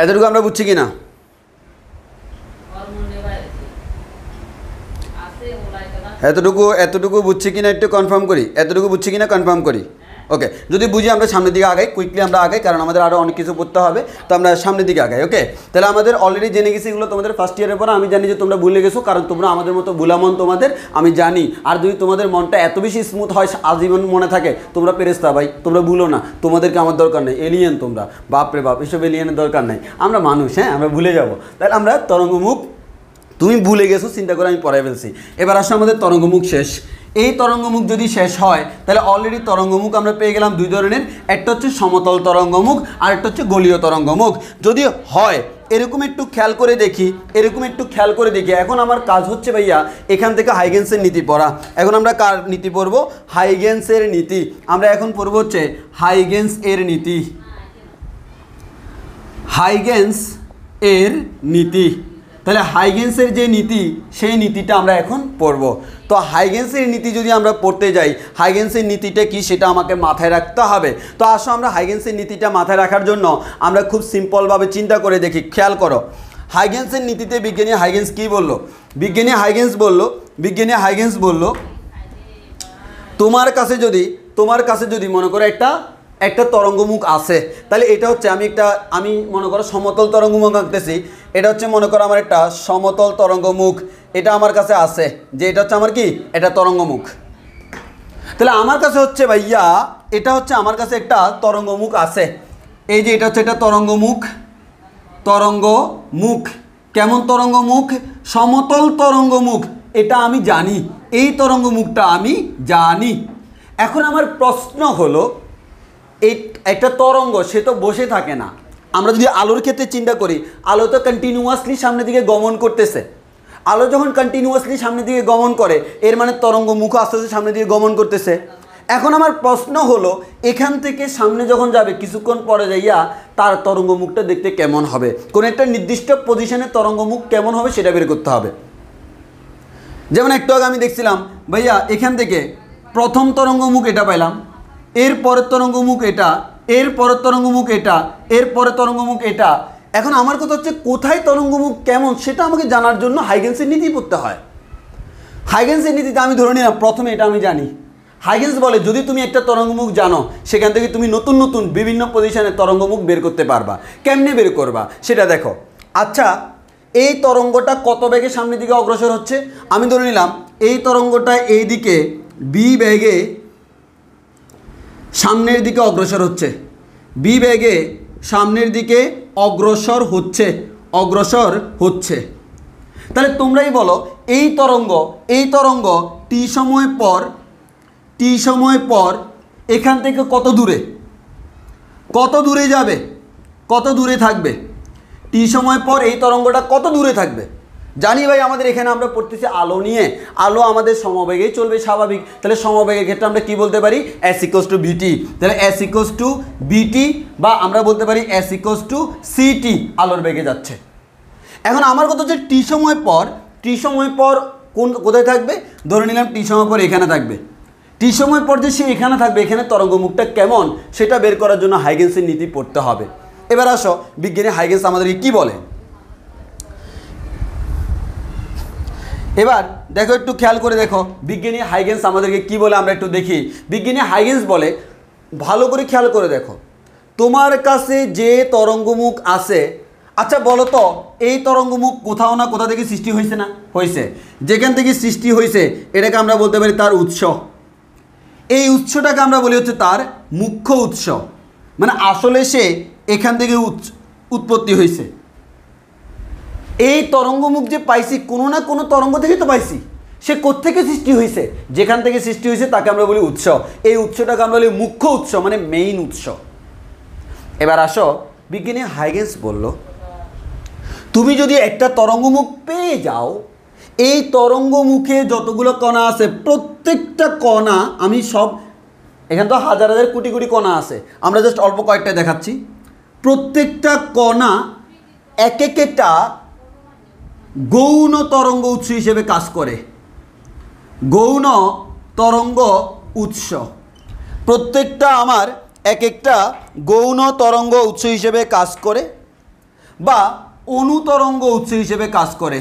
এতটুকু আমরা বুঝছি কিনা? এতটুকু বুঝছি কিনা একটু কনফার্ম করি। এতটুকু বুঝছি কিনা কনফার্ম করি। ওকে, যদি বুঝি আমরা সামনের দিকে আগাই, কুইকলি আমরা আগাই, কারণ আমাদের আরও অনেক কিছু পড়তে হবে, তো আমরা সামনের দিকে আগাই। ওকে, তাহলে আমাদের অলরেডি জেনে গেছি এগুলো তোমাদের ফার্স্ট ইয়ারের পর। আমি জানি যে তোমরা ভুলে গেছো, কারণ তোমরা আমাদের মতো ভুলা মন তোমাদের, আমি জানি। আর যদি তোমাদের মনটা এত বেশি স্মুথ হয়, আজীবন মনে থাকে, তোমরা পেরেস্তা ভাই, তোমরা ভুলো না। তোমাদেরকে আমার দরকার নেই, এলিয়েন তোমরা, বাপরে বাপ, এসব এলিয়েনের দরকার নেই। আমরা মানুষ, হ্যাঁ, আমরা ভুলে যাব। তাহলে আমরা তরঙ্গমুখ, তুমি ভুলে গেছো, চিন্তা করে আমি পড়াই ফেলছি। এবার আসলে আমাদের তরঙ্গমুখ শেষ। এই তরঙ্গমুখ যদি শেষ হয়, তাহলে অলরেডি তরঙ্গমুখ আমরা পেয়ে গেলাম দুই ধরনের। একটা হচ্ছে সমতল তরঙ্গমুখ, আর একটা হচ্ছে গলীয় তরঙ্গমুখ। যদি হয় এরকম একটু খেয়াল করে দেখি, এখন আমার কাজ হচ্ছে ভাইয়া এখান থেকে হাইগেন্সের নীতি পড়া। এখন আমরা কার নীতি পড়বো? হাইগেন্সের নীতি। আমরা এখন পড়বো হচ্ছে হাইগেন্স এর নীতি। হাইগেন্স এর নীতি। তাহলে হাইগেন্সের যে নীতি, সেই নীতিটা আমরা এখন পড়ব। তো হাইগেন্সের নীতি যদি আমরা পড়তে যাই, হাইগেন্সের নীতিটা কি সেটা আমাকে মাথায় রাখতে হবে। তো আসো আমরা হাইগেন্সের নীতিটা মাথায় রাখার জন্য আমরা খুব সিম্পলভাবে চিন্তা করে দেখি। খেয়াল করো, হাইগেন্সের নীতিতে বিজ্ঞানী হাইগেন্স কী বললো? বিজ্ঞানী হাইগেন্স বলল তোমার কাছে যদি মনে করো একটা তরঙ্গমুখ আছে, তাহলে এটা হচ্ছে আমি মনে করো সমতল তরঙ্গমুখ আঁকতেছি। এটা হচ্ছে মনে করো আমার একটা সমতল তরঙ্গমুখ, এটা আমার কাছে আছে, যে এটা হচ্ছে আমার কি? এটা তরঙ্গমুখ। তাহলে আমার কাছে হচ্ছে ভাইয়া, এটা হচ্ছে আমার কাছে একটা তরঙ্গমুখ আছে। এই যে এটা হচ্ছে একটা তরঙ্গমুখ। কেমন তরঙ্গমুখ? সমতল তরঙ্গমুখ। এটা আমি জানি, এই তরঙ্গমুখটা আমি জানি। এখন আমার প্রশ্ন হলো, এই একটা তরঙ্গ সে তো বসে থাকে না। আমরা যদি আলোর ক্ষেত্রে চিন্তা করি, আলো তো কন্টিনিউয়াসলি সামনের দিকে গমন করতেছে। আলো যখন কন্টিনিউয়াসলি সামনের দিকে গমন করে, এর মানে তরঙ্গমুখ আস্তে আস্তে সামনের দিকে গমন করতেছে। এখন আমার প্রশ্ন হলো এখান থেকে সামনে যখন যাবে কিছুক্ষণ পরে যাইয়া তার তরঙ্গমুখটা দেখতে কেমন হবে, কোন একটা নির্দিষ্ট পজিশনে তরঙ্গমুখ কেমন হবে সেটা বের করতে হবে। যেমন একটু আগে আমি দেখছিলাম ভাইয়া এখান থেকে প্রথম তরঙ্গমুখ এটা পাইলাম, এর পরের তরঙ্গমুখ এটা, এর পরের তরঙ্গমুখ এটা, এর পরের তরঙ্গমুখ এটা। এখন আমার কথা হচ্ছে কোথায় তরঙ্গমুখ কেমন সেটা আমাকে জানার জন্য হাইগেন্সের নীতি পড়তে হয়। হাইগেন্সের নীতিতে আমি ধরে নিলাম প্রথমে এটা আমি জানি, হাইগেন্স বলে যদি তুমি একটা তরঙ্গমুখ জানো সেখান থেকে তুমি নতুন নতুন বিভিন্ন পজিশনে তরঙ্গমুখ বের করতে পারবা। কেমনে বের করবা সেটা দেখো। আচ্ছা এই তরঙ্গটা কত বেগে সামনের দিকে অগ্রসর হচ্ছে, আমি ধরে নিলাম এই তরঙ্গটা এই দিকে বি বেগে সামনের দিকে অগ্রসর হচ্ছে, বি বেগে সামনের দিকে অগ্রসর হচ্ছে। তাহলে তোমরাই বলো এই তরঙ্গ টি সময় পর এখান থেকে কত দূরে যাবে, কত দূরে থাকবে, টি সময় পর এই তরঙ্গটা কত দূরে থাকবে। জানি ভাই আমাদের এখানে আমরা পড়তেছি আলো নিয়ে, আলো আমাদের সমবেগেই চলবে স্বাভাবিক, তাহলে সমবেগের ক্ষেত্রে আমরা কি বলতে পারি s = vt, তাহলে s = vt বা আমরা বলতে পারি s = ct, আলোর বেগে যাচ্ছে। এখন আমার কথা হচ্ছে টি সময় পর কোথায় থাকবে, ধরে নিলাম টি সময় পর এখানে থাকবে, টি সময় পর যে সে এখানে থাকবে এখানে তরঙ্গমুখটা কেমন সেটা বের করার জন্য হাইগেন্সের নীতি পড়তে হবে। এবার আসো বিজ্ঞানী হাইগেন্স আমাদেরকে কি বলে। এবার দেখো একটু খেয়াল করে দেখো বিজ্ঞানী হাইগেন্স আমাদেরকে কি বলে আমরা একটু দেখি। বিজ্ঞানী হাইগেন্স বলে, ভালো করে খেয়াল করে দেখো, তোমার কাছে যে তরঙ্গমুখ আছে, আচ্ছা বলো তো এই তরঙ্গমুখ কোথাও না কোথা থেকে সৃষ্টি হয়েছে না হয়েছে, যেখান থেকে সৃষ্টি হয়েছে এটাকে আমরা বলতে পারি তার উৎস। এই উৎসটাকে আমরা বলি হচ্ছে তার মুখ্য উৎস, মানে আসলে সে এখান থেকে উৎপত্তি হয়েছে। এই তরঙ্গমুখ যে পাইছি কোনো না কোনো তরঙ্গ থেকে তো পাইছি, সে কোত্থেকে সৃষ্টি হয়েছে, যেখান থেকে সৃষ্টি হয়েছে তাকে আমরা বলি উৎস। এই উৎসটাকে আমরা বলি মুখ্য উৎস, মানে মেইন উৎস। এবার আসো বিজ্ঞানী হাইগেন্স বলল তুমি যদি একটা তরঙ্গমুখ পেয়ে যাও, এই তরঙ্গমুখে যতগুলো কণা আছে প্রত্যেকটা কণা, আমি সব এখানে তো হাজার হাজার কোটি কোটি কণা আছে, আমরা জাস্ট অল্প কয়েকটা দেখাচ্ছি। প্রত্যেকটা কণা এক একটা গৌণ তরঙ্গ উৎস হিসেবে কাজ করে। গৌণ তরঙ্গ উৎস, প্রত্যেকটা আমার এক একটা গৌণ তরঙ্গ উৎস হিসেবে কাজ করে বা অনুতরঙ্গ উৎস হিসেবে কাজ করে।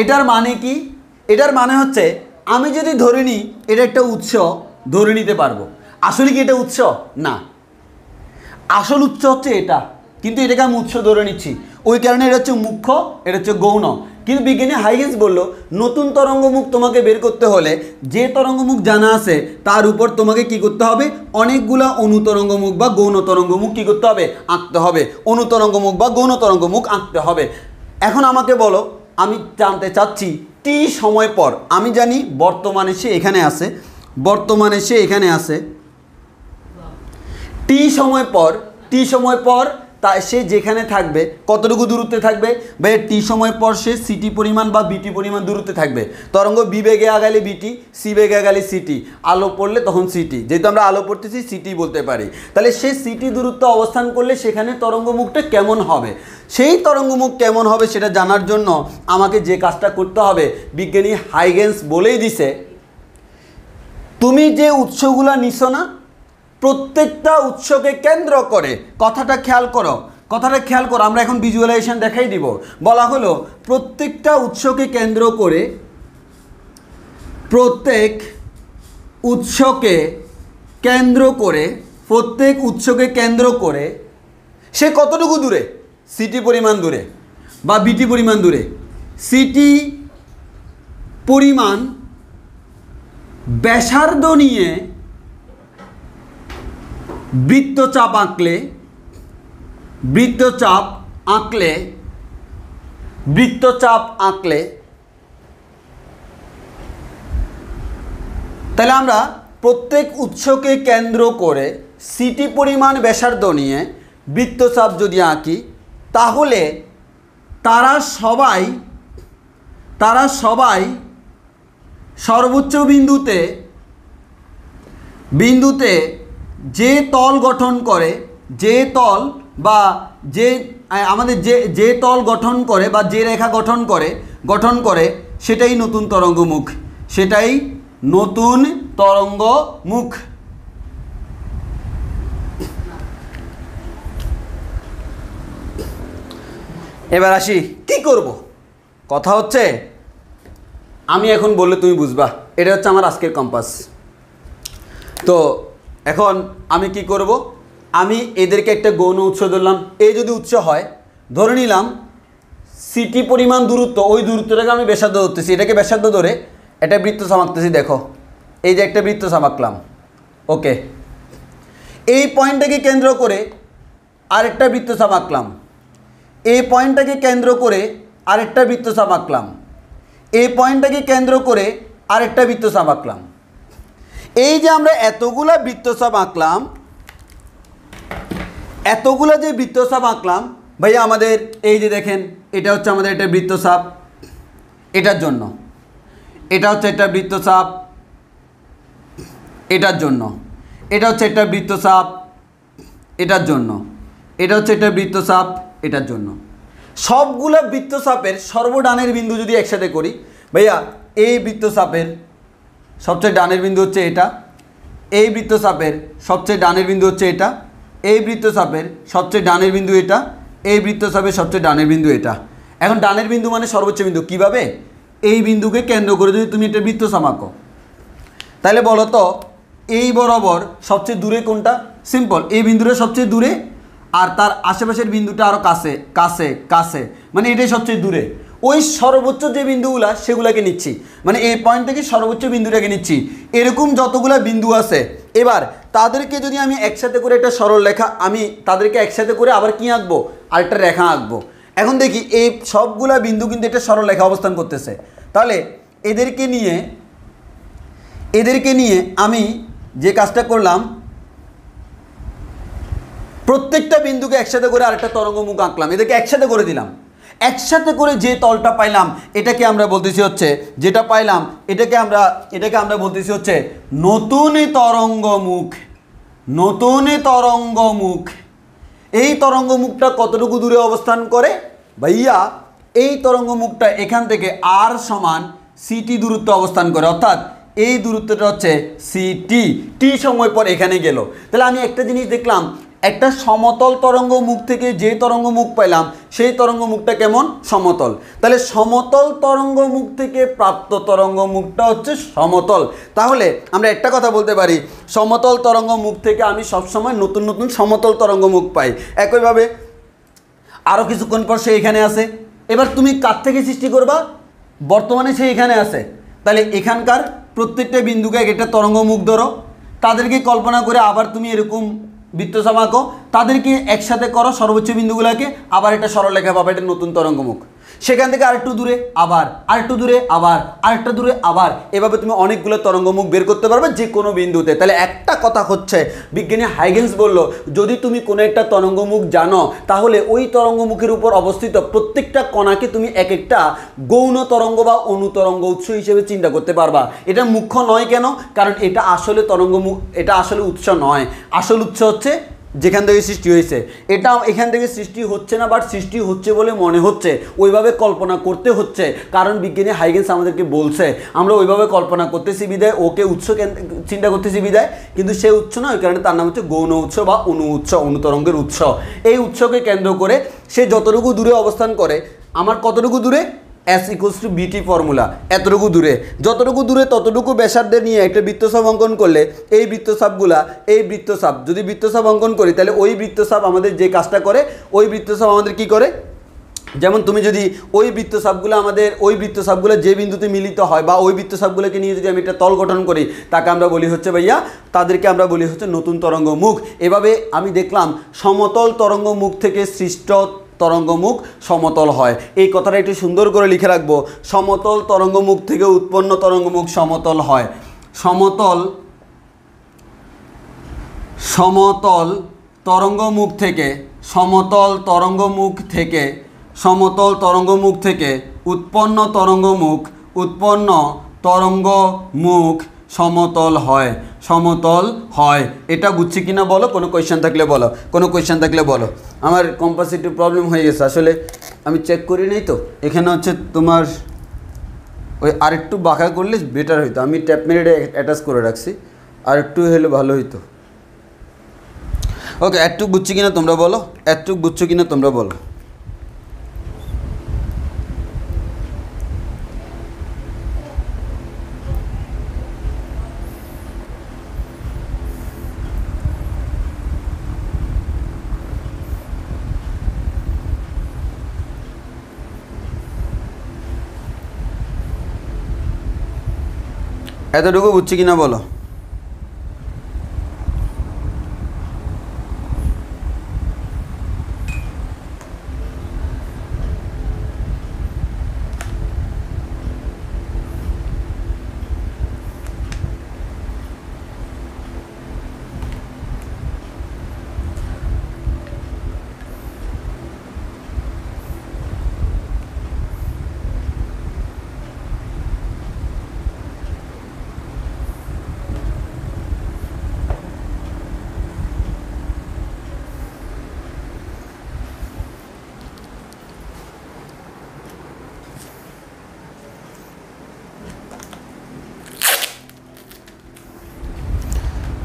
এটার মানে কি, এটার মানে হচ্ছে আমি যদি ধরে নিই এটা একটা উৎস, ধরে নিতে পারবো। আসলে কি এটা উৎস না, আসল উৎস হচ্ছে এটা, কিন্তু এটাকে আমি উৎস ধরে নিচ্ছি, ওই কারণে এটা হচ্ছে মুখ্য, এটা হচ্ছে গৌণ। কিন্তু বিজ্ঞানী হাইগেন্স বলল নতুন তরঙ্গমুখ তোমাকে বের করতে হলে যে তরঙ্গমুখ জানা আছে তার উপর তোমাকে কি করতে হবে, অনেকগুলা অনুতরঙ্গমুখ বা গৌণ তরঙ্গমুখ কি করতে হবে, আঁকতে হবে। অনুতরঙ্গমুখ বা গৌণ তরঙ্গমুখ আঁকতে হবে। এখন আমাকে বলো, আমি জানতে চাচ্ছি টি সময় পর, আমি জানি বর্তমানে সে এখানে আছে, টি সময় পর তা সে যেখানে থাকবে কতটুকু দূরত্বে থাকবে, বা টি সময় পর সে সিটি পরিমাণ বা বিটি পরিমাণ দূরত্বে থাকবে। তরঙ্গ বি বেগে আগালে বিটি, সি বেগে আগালে সিটি, আলো পড়লে তখন সিটি, যেহেতু আমরা আলো পড়তেছি সিটি বলতে পারি। তাহলে সে সিটি দূরত্ব অবস্থান করলে সেখানে তরঙ্গমুখটা কেমন হবে, সেই তরঙ্গমুখ কেমন হবে সেটা জানার জন্য আমাকে যে কাজটা করতে হবে বিজ্ঞানী হাইগেন্স বলেই দিছে, তুমি যে উৎসগুলো নিছো না প্রত্যেকটা উৎসকে কেন্দ্র করে, কথাটা খেয়াল করো, আমরা এখন ভিজুয়ালাইজেশন দেখাই দিব। বলা হলো প্রত্যেকটা উৎসকে কেন্দ্র করে, প্রত্যেক উৎসকে কেন্দ্র করে সে কতটুকু দূরে, সিটি পরিমাণ দূরে বা বিটি পরিমাণ দূরে, সিটি পরিমাণ ব্যাসার্ধ নিয়ে বৃত্তচাপ আঁকলে তাহলে আমরা প্রত্যেক উৎসকে কেন্দ্র করে সিটি পরিমাণ ব্যাসার্ধ নিয়ে বৃত্তচাপ যদি আঁকি তাহলে তারা সবাই সর্বোচ্চ বিন্দুতে যে তল গঠন করে, যে তল বা যে আমাদের যে তল গঠন করে বা যে রেখা গঠন করে সেটাই নতুন তরঙ্গমুখ, সেটাই নতুন তরঙ্গমুখ। এবার আসি কি করব। কথা হচ্ছে আমি এখন বললে তুমি বুঝবা, এটা হচ্ছে আমার আজকের কম্পাস। তো এখন আমি কি করব, আমি এদেরকে একটা গৌণ উৎস ধরলাম। এই যদি উৎস হয়, ধরে নিলাম সিটি পরিমাণ দূরত্ব, ওই দূরত্বটাকে আমি ব্যাসার্ধ ধরতেছি, এটাকে ব্যাসার্ধ ধরে একটা বৃত্ত আঁকতেছি। দেখো এই যে একটা বৃত্ত আঁকলাম, ওকে। এই পয়েন্টটাকে কেন্দ্র করে আরেকটা বৃত্ত আঁকলাম, এই পয়েন্টটাকে কেন্দ্র করে আরেকটা বৃত্ত আঁকলাম, এই পয়েন্টটাকে কেন্দ্র করে আরেকটা বৃত্ত আঁকলাম। এই যে আমরা এতগুলা বৃত্তচাপ আঁকলাম, এতগুলা যে বৃত্তচাপ আঁকলাম ভাইয়া, আমাদের এই যে দেখেন এটা হচ্ছে আমাদের একটা বৃত্তচাপ, এটার জন্য এটা হচ্ছে একটা বৃত্তচাপ, এটার জন্য এটা হচ্ছে একটা বৃত্তচাপ, এটার জন্য এটা হচ্ছে একটা বৃত্তচাপ, এটার জন্য। সবগুলা বৃত্তচাপের সর্বডানের বিন্দু যদি একসাথে করি ভাইয়া, এই বৃত্তচাপের সবচেয়ে ডানের বিন্দু হচ্ছে এটা, এই বৃত্তচাপের সবচেয়ে ডানের বিন্দু হচ্ছে এটা, এই বৃত্তচাপের সবচেয়ে ডানের বিন্দু এটা, এই বৃত্তচাপের সবচেয়ে ডানের বিন্দু এটা। এখন ডানের বিন্দু মানে সর্বোচ্চ বিন্দু। কিভাবে? এই বিন্দুকে কেন্দ্র করে যদি তুমি একটা বৃত্তচাপ আঁকো, তাহলে বলো তো এই বরাবর সবচেয়ে দূরে কোনটা? সিম্পল, এই বিন্দুটা সবচেয়ে দূরে, আর তার আশেপাশের বিন্দুটা আরও কাছে কাছে কাছে, মানে এটাই সবচেয়ে দূরে। ওই সর্বোচ্চ যে বিন্দুগুলা সেগুলোকে নিচ্ছি, মানে এই পয়েন্ট থেকে সর্বোচ্চ বিন্দুটাকে নিচ্ছি। এরকম যতগুলো বিন্দু আছে, এবার তাদেরকে যদি আমি একসাথে করে একটা সরল রেখা, আমি তাদেরকে একসাথে করে আবার কি আঁকবো? আরেকটা রেখা আঁকবো। এখন দেখি এই সবগুলা বিন্দু কিন্তু একটা সরল রেখা অবস্থান করতেছে। তাহলে এদেরকে নিয়ে আমি যে কাজটা করলাম, প্রত্যেকটা বিন্দুকে একসাথে করে আরেকটা তরঙ্গমুখ আঁকলাম, এদেরকে একসাথে করে দিলাম। একসাথে করে যে তলটা পাইলাম এটাকে আমরা বলতেছি হচ্ছে, যেটা পাইলাম এটাকে আমরা বলতেছি হচ্ছে নতুন তরঙ্গমুখ। নতুন তরঙ্গমুখ। এই তরঙ্গমুখটা কতটুকু দূরে অবস্থান করে ভাইয়া? এই তরঙ্গমুখটা এখান থেকে আর সমান সিটি দূরত্ব অবস্থান করে, অর্থাৎ এই দূরত্বটা হচ্ছে সিটি। টি সময় পর এখানে গেল। তাহলে আমি একটা জিনিস দেখলাম, একটা সমতল তরঙ্গমুখ থেকে যে তরঙ্গমুখ পাইলাম সেই তরঙ্গমুখটা কেমন? সমতল। তাহলে সমতল তরঙ্গমুখ থেকে প্রাপ্ত তরঙ্গমুখটা হচ্ছে সমতল। তাহলে আমরা একটা কথা বলতে পারি, সমতল তরঙ্গমুখ থেকে আমি সবসময় নতুন নতুন সমতল তরঙ্গমুখ পাই। একইভাবে আরও কিছুক্ষণ পর সে এখানে আসে, এবার তুমি কার থেকে সৃষ্টি করবা? বর্তমানে সে এখানে আছে, তাহলে এখানকার প্রত্যেকটা বিন্দুকে একটা তরঙ্গমুখ ধরো, তাদেরকে কল্পনা করে আবার তুমি এরকম বৃত্তচাপ আঁকো, তাদেরকে একসাথে করো সর্বোচ্চ বিন্দুগুলোকে, আবার একটা সরলরেখা পাবে, একটা নতুন তরঙ্গমুখ। সেখান থেকে আরেকটু দূরে আবার, আরেকটু দূরে আবার, আরেকটা দূরে আবার, এভাবে তুমি অনেকগুলো তরঙ্গমুখ বের করতে পারবে যে কোনো বিন্দুতে। তাহলে একটা কথা হচ্ছে, বিজ্ঞানী হাইগেন্স বলল, যদি তুমি কোনো একটা তরঙ্গমুখ জানো তাহলে ওই তরঙ্গমুখের উপর অবস্থিত প্রত্যেকটা কণাকে তুমি এক একটা গৌণ তরঙ্গ বা অনুতরঙ্গ উৎস হিসেবে চিন্তা করতে পারবা। এটা মুখ্য নয় কেন? কারণ এটা আসলে তরঙ্গমুখ, এটা আসলে উৎস নয়। আসল উৎস হচ্ছে যেখান থেকে সৃষ্টি হয়েছে, এটা এখান থেকে সৃষ্টি হচ্ছে না, বাট সৃষ্টি হচ্ছে বলে মনে হচ্ছে, ওইভাবে কল্পনা করতে হচ্ছে। কারণ বিজ্ঞানী হাইগেন্স আমাদেরকে বলছে, আমরা ওইভাবে কল্পনা করতেছি বিদায়, ওকে উৎস চিন্তা করতেছি বিদায়, কিন্তু সে উৎস না, ওই কারণে তার নাম হচ্ছে গৌণ উৎস বা অনু উৎস, অনুতরঙ্গের উৎস। এই উৎসকে কেন্দ্র করে সে যতটুকু দূরে অবস্থান করে, আমার কতটুকু দূরে? S = BT ফর্মুলা, এতটুকু দূরে, যতটুকু দূরে ততটুকু ব্যাসার্ধে নিয়ে একটা বৃত্তচাপ অঙ্কন করলে এই বৃত্তচাপগুলা, এই বৃত্তচাপ যদি বৃত্তচাপ অঙ্কন করি তাহলে ওই বৃত্তচাপ আমাদের যে কাজটা করে, ওই বৃত্তচাপ আমাদের কি করে? যেমন তুমি যদি ওই বৃত্তচাপগুলো যে বিন্দুতে মিলিত হয় বা ওই বৃত্তচাপগুলোকে নিয়ে যদি আমি একটা তল গঠন করি, তাকে আমরা বলি হচ্ছে ভাইয়া, তাদেরকে আমরা বলি হচ্ছে নতুন তরঙ্গমুখ। এভাবে আমি দেখলাম সমতল তরঙ্গমুখ থেকে সৃষ্ট তরঙ্গমুখ সমতল হয়। এই কথাটা একটু সুন্দর করে লিখে রাখবো, সমতল তরঙ্গমুখ থেকে উৎপন্ন তরঙ্গমুখ সমতল হয়। সমতল তরঙ্গমুখ থেকে উৎপন্ন তরঙ্গ মুখ সমতল হয়, সমতল হয়। এটা বুঝছি কিনা বলো, কোনো কোয়েশ্চেন থাকলে বলো, কোনো কোয়েশ্চেন থাকলে বলো। আমার কম্পাসে একটু প্রবলেম হয়ে গেছে, আসলে আমি চেক করি নাই তো। এখানে হচ্ছে তোমার ওই আরেকটু বাঁকা করলে বেটার হইতো, আমি ট্যাপ মেরে অ্যাটাচ করে রাখছি, আর একটু হলে ভালো হইতো। ওকে, একটু বুঝছি কিনা তোমরা বলো, একটু বুঝছো কিনা তোমরা বলো। এতটুকু বুঝছি কিনা বলো।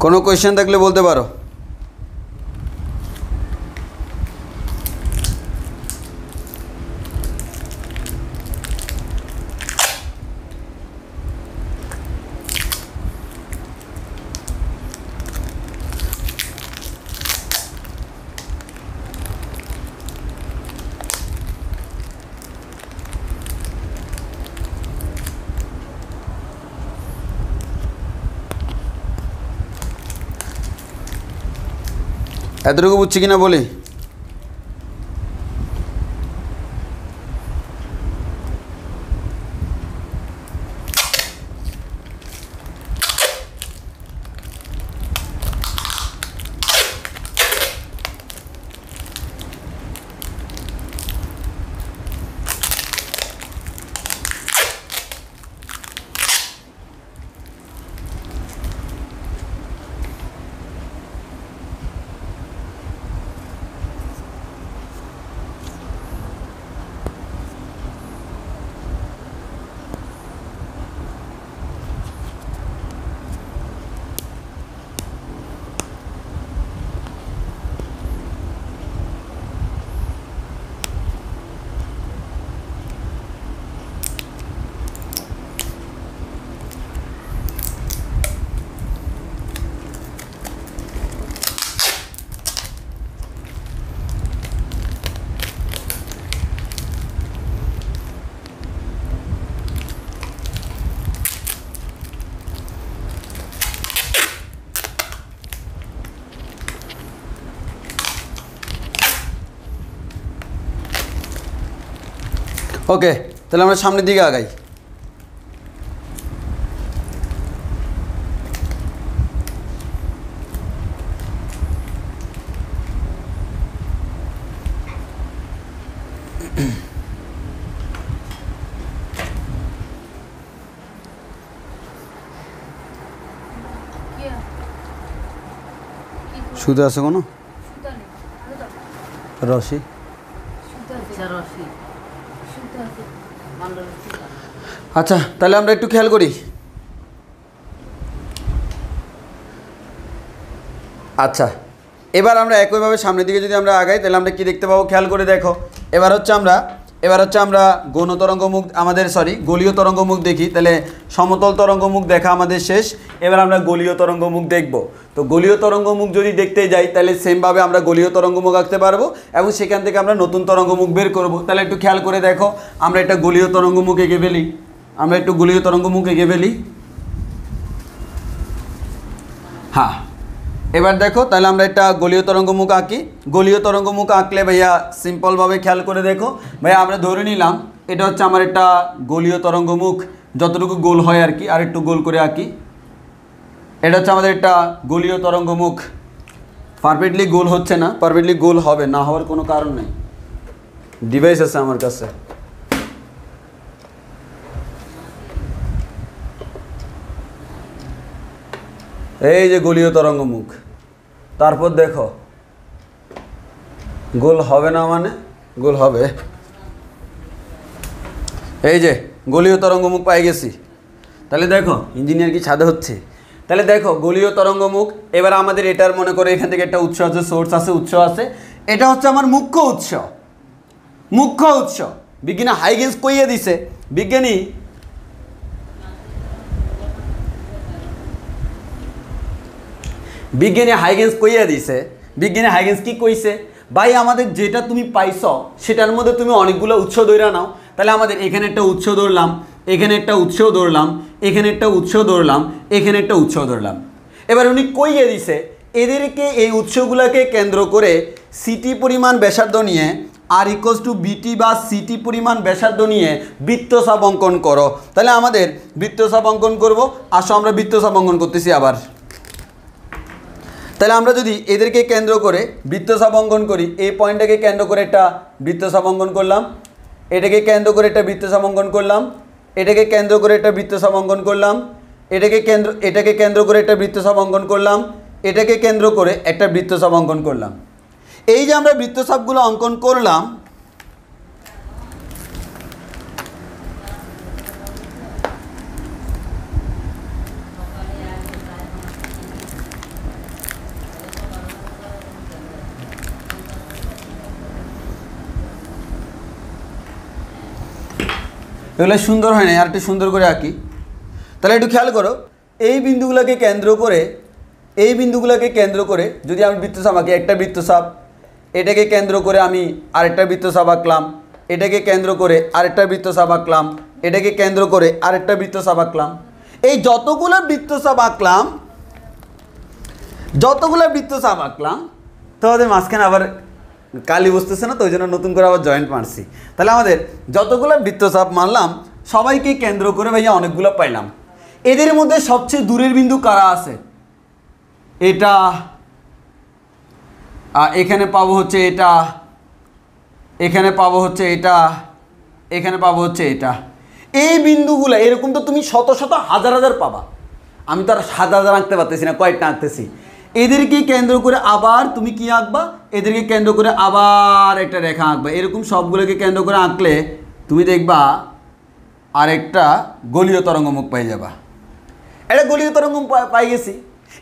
কোনো কোয়েশ্চেন থাকলে বলতে পারো। এতটুকু বুঝছি কিনা বলি। ওকে, তাহলে আমরা সামনের দিকে আগাই। সুদে আছে কোনো রশি? আচ্ছা, তাহলে আমরা একটু খেয়াল করি। আচ্ছা, এবার আমরা একইভাবে সামনের দিকে যদি আমরা আগাই তাহলে আমরা কি দেখতে পাবো, খেয়াল করে দেখো। এবার হচ্ছে আমরা গৌণ তরঙ্গমুখ আমাদের গলীয় তরঙ্গমুখ দেখি। তাহলে সমতল তরঙ্গমুখ দেখা আমাদের শেষ, এবার আমরা গলীয় তরঙ্গমুখ দেখব। তো গলীয় তরঙ্গমুখ যদি দেখতে যাই তাহলে সেমভাবে আমরা গলীয় তরঙ্গমুখ আঁকতে পারবো এবং সেখান থেকে আমরা নতুন তরঙ্গমুখ বের করব। তাহলে একটু খেয়াল করে দেখো, আমরা একটা গলীয় তরঙ্গমুখ এঁকে ফেলি, হ্যাঁ। এবার দেখো, তাহলে আমরা একটা গলীয় তরঙ্গমুখ আঁকি। গলীয় তরঙ্গমুখ আঁকলে ভাইয়া সিম্পলভাবে খেয়াল করে দেখো ভাইয়া, আমরা ধরে নিলাম এটা হচ্ছে আমার একটা গলীয় তরঙ্গমুখ, যতটুকু গোল হয় আর কি, আর একটু গোল করে আঁকি। এটা হচ্ছে আমাদের একটা গলীয় তরঙ্গমুখ। পারফেক্টলি গোল হচ্ছে না, পারফেক্টলি গোল হবে না, হওয়ার কোনো কারণ নেই, ডিভাইস আছে আমার কাছে। এই যে গোলীয় তরঙ্গমুখ, তারপর দেখো গোল হবে না মানে গোল হবে। এই যে গোলীয় তরঙ্গমুখ পাই গেছি। তাহলে দেখো ইঞ্জিনিয়ার কি ছাদে হচ্ছে। তাহলে দেখো গোলীয় তরঙ্গমুখ। এবার আমাদের এটার মনে করে এখান থেকে একটা উৎস আছে, সোর্স আছে, উৎস আছে। এটা হচ্ছে আমার মুখ্য উৎস। মুখ্য উৎস বিজ্ঞানী হাইগেন্স কইয়ে দিছে। বিজ্ঞানী হাইগেন্স কইয়া দিছে। বিজ্ঞানী হাইগেন্স কি কইছে, ভাই আমাদের যেটা তুমি পাইছ সেটার মধ্যে তুমি অনেকগুলো উৎস ধরে নাও। তাহলে আমাদের এখানে একটা উৎস ধরলাম, এখানে একটা উৎস ধরলাম, এখানে একটা উৎস ধরলাম, এখানে একটা উৎস ধরলাম। এবার উনি কইয়ে দিছে এদেরকে, এই উৎসগুলোকে কেন্দ্র করে সিটি পরিমাণ ব্যাসার্ধ নিয়ে আর ইকুয়ালস টু বিটি বা সিটি পরিমাণ ব্যাসার্ধ নিয়ে বৃত্তচাপ অঙ্কন করো। তাহলে আমাদের বৃত্তচাপ অঙ্কন করব। আসো আমরা বৃত্তচাপ অঙ্কন করতেছি আবার। তাহলে আমরা যদি এদেরকে কেন্দ্র করে বৃত্তচাপ অঙ্কন করি, এই পয়েন্টটাকে কেন্দ্র করে একটা বৃত্তচাপ অঙ্কন করলাম, এটাকে কেন্দ্র করে একটা বৃত্তচাপ অঙ্কন করলাম, এটাকে কেন্দ্র করে একটা বৃত্তচাপ অঙ্কন করলাম, এটাকে কেন্দ্র করে একটা বৃত্তচাপ অঙ্কন করলাম, এটাকে কেন্দ্র করে একটা বৃত্তচাপ অঙ্কন করলাম। এই যে আমরা বৃত্তচাপগুলো অঙ্কন করলাম, এগুলো সুন্দর হয় না, আর একটু সুন্দর করে আঁকি। তাহলে একটু খেয়াল করো, এই বিন্দুগুলোকে কেন্দ্র করে যদি আমি বৃত্তচাপ আঁকি, একটা বৃত্তচাপ, এটাকে কেন্দ্র করে আমি আরেকটা বৃত্তচাপ আঁকলাম, এটাকে কেন্দ্র করে আরেকটা বৃত্তচাপ আঁকলাম, এটাকে কেন্দ্র করে আরেকটা বৃত্তচাপ আঁকলাম। এই যতগুলো বৃত্তচাপ আঁকলাম তোমাদের মাঝখানে আবার কালি বসতেছে না, তো ওই জন্য নতুন করে আবার জয়েন্ট মারছি। তাহলে আমাদের যতগুলো বৃত্তচাপ মারলাম সবাইকে কেন্দ্র করে ভাইয়া অনেকগুলো পাইলাম। এদের মধ্যে সবচেয়ে দূরের বিন্দু কারা আছে? এটা, এখানে পাবো হচ্ছে এটা, এখানে পাবো হচ্ছে এটা, এখানে পাবো হচ্ছে এটা। এই বিন্দুগুলো এরকম তো তুমি শত শত হাজার হাজার পাবা। আমি তো আর 7,000 আঁকতে পারতেছি না, কয়েকটা আঁকতেছি। এদেরকে কেন্দ্র করে আবার তুমি কি আঁকবা? এদেরকে কেন্দ্র করে আবার একটা রেখা আঁকবা। এরকম সবগুলোকে কেন্দ্র করে আঁকলে তুমি দেখবা আরেকটা গোলীয় তরঙ্গমুখ পাই যাবা। একটা গোলীয় তরঙ্গমুখ পাই গেছি।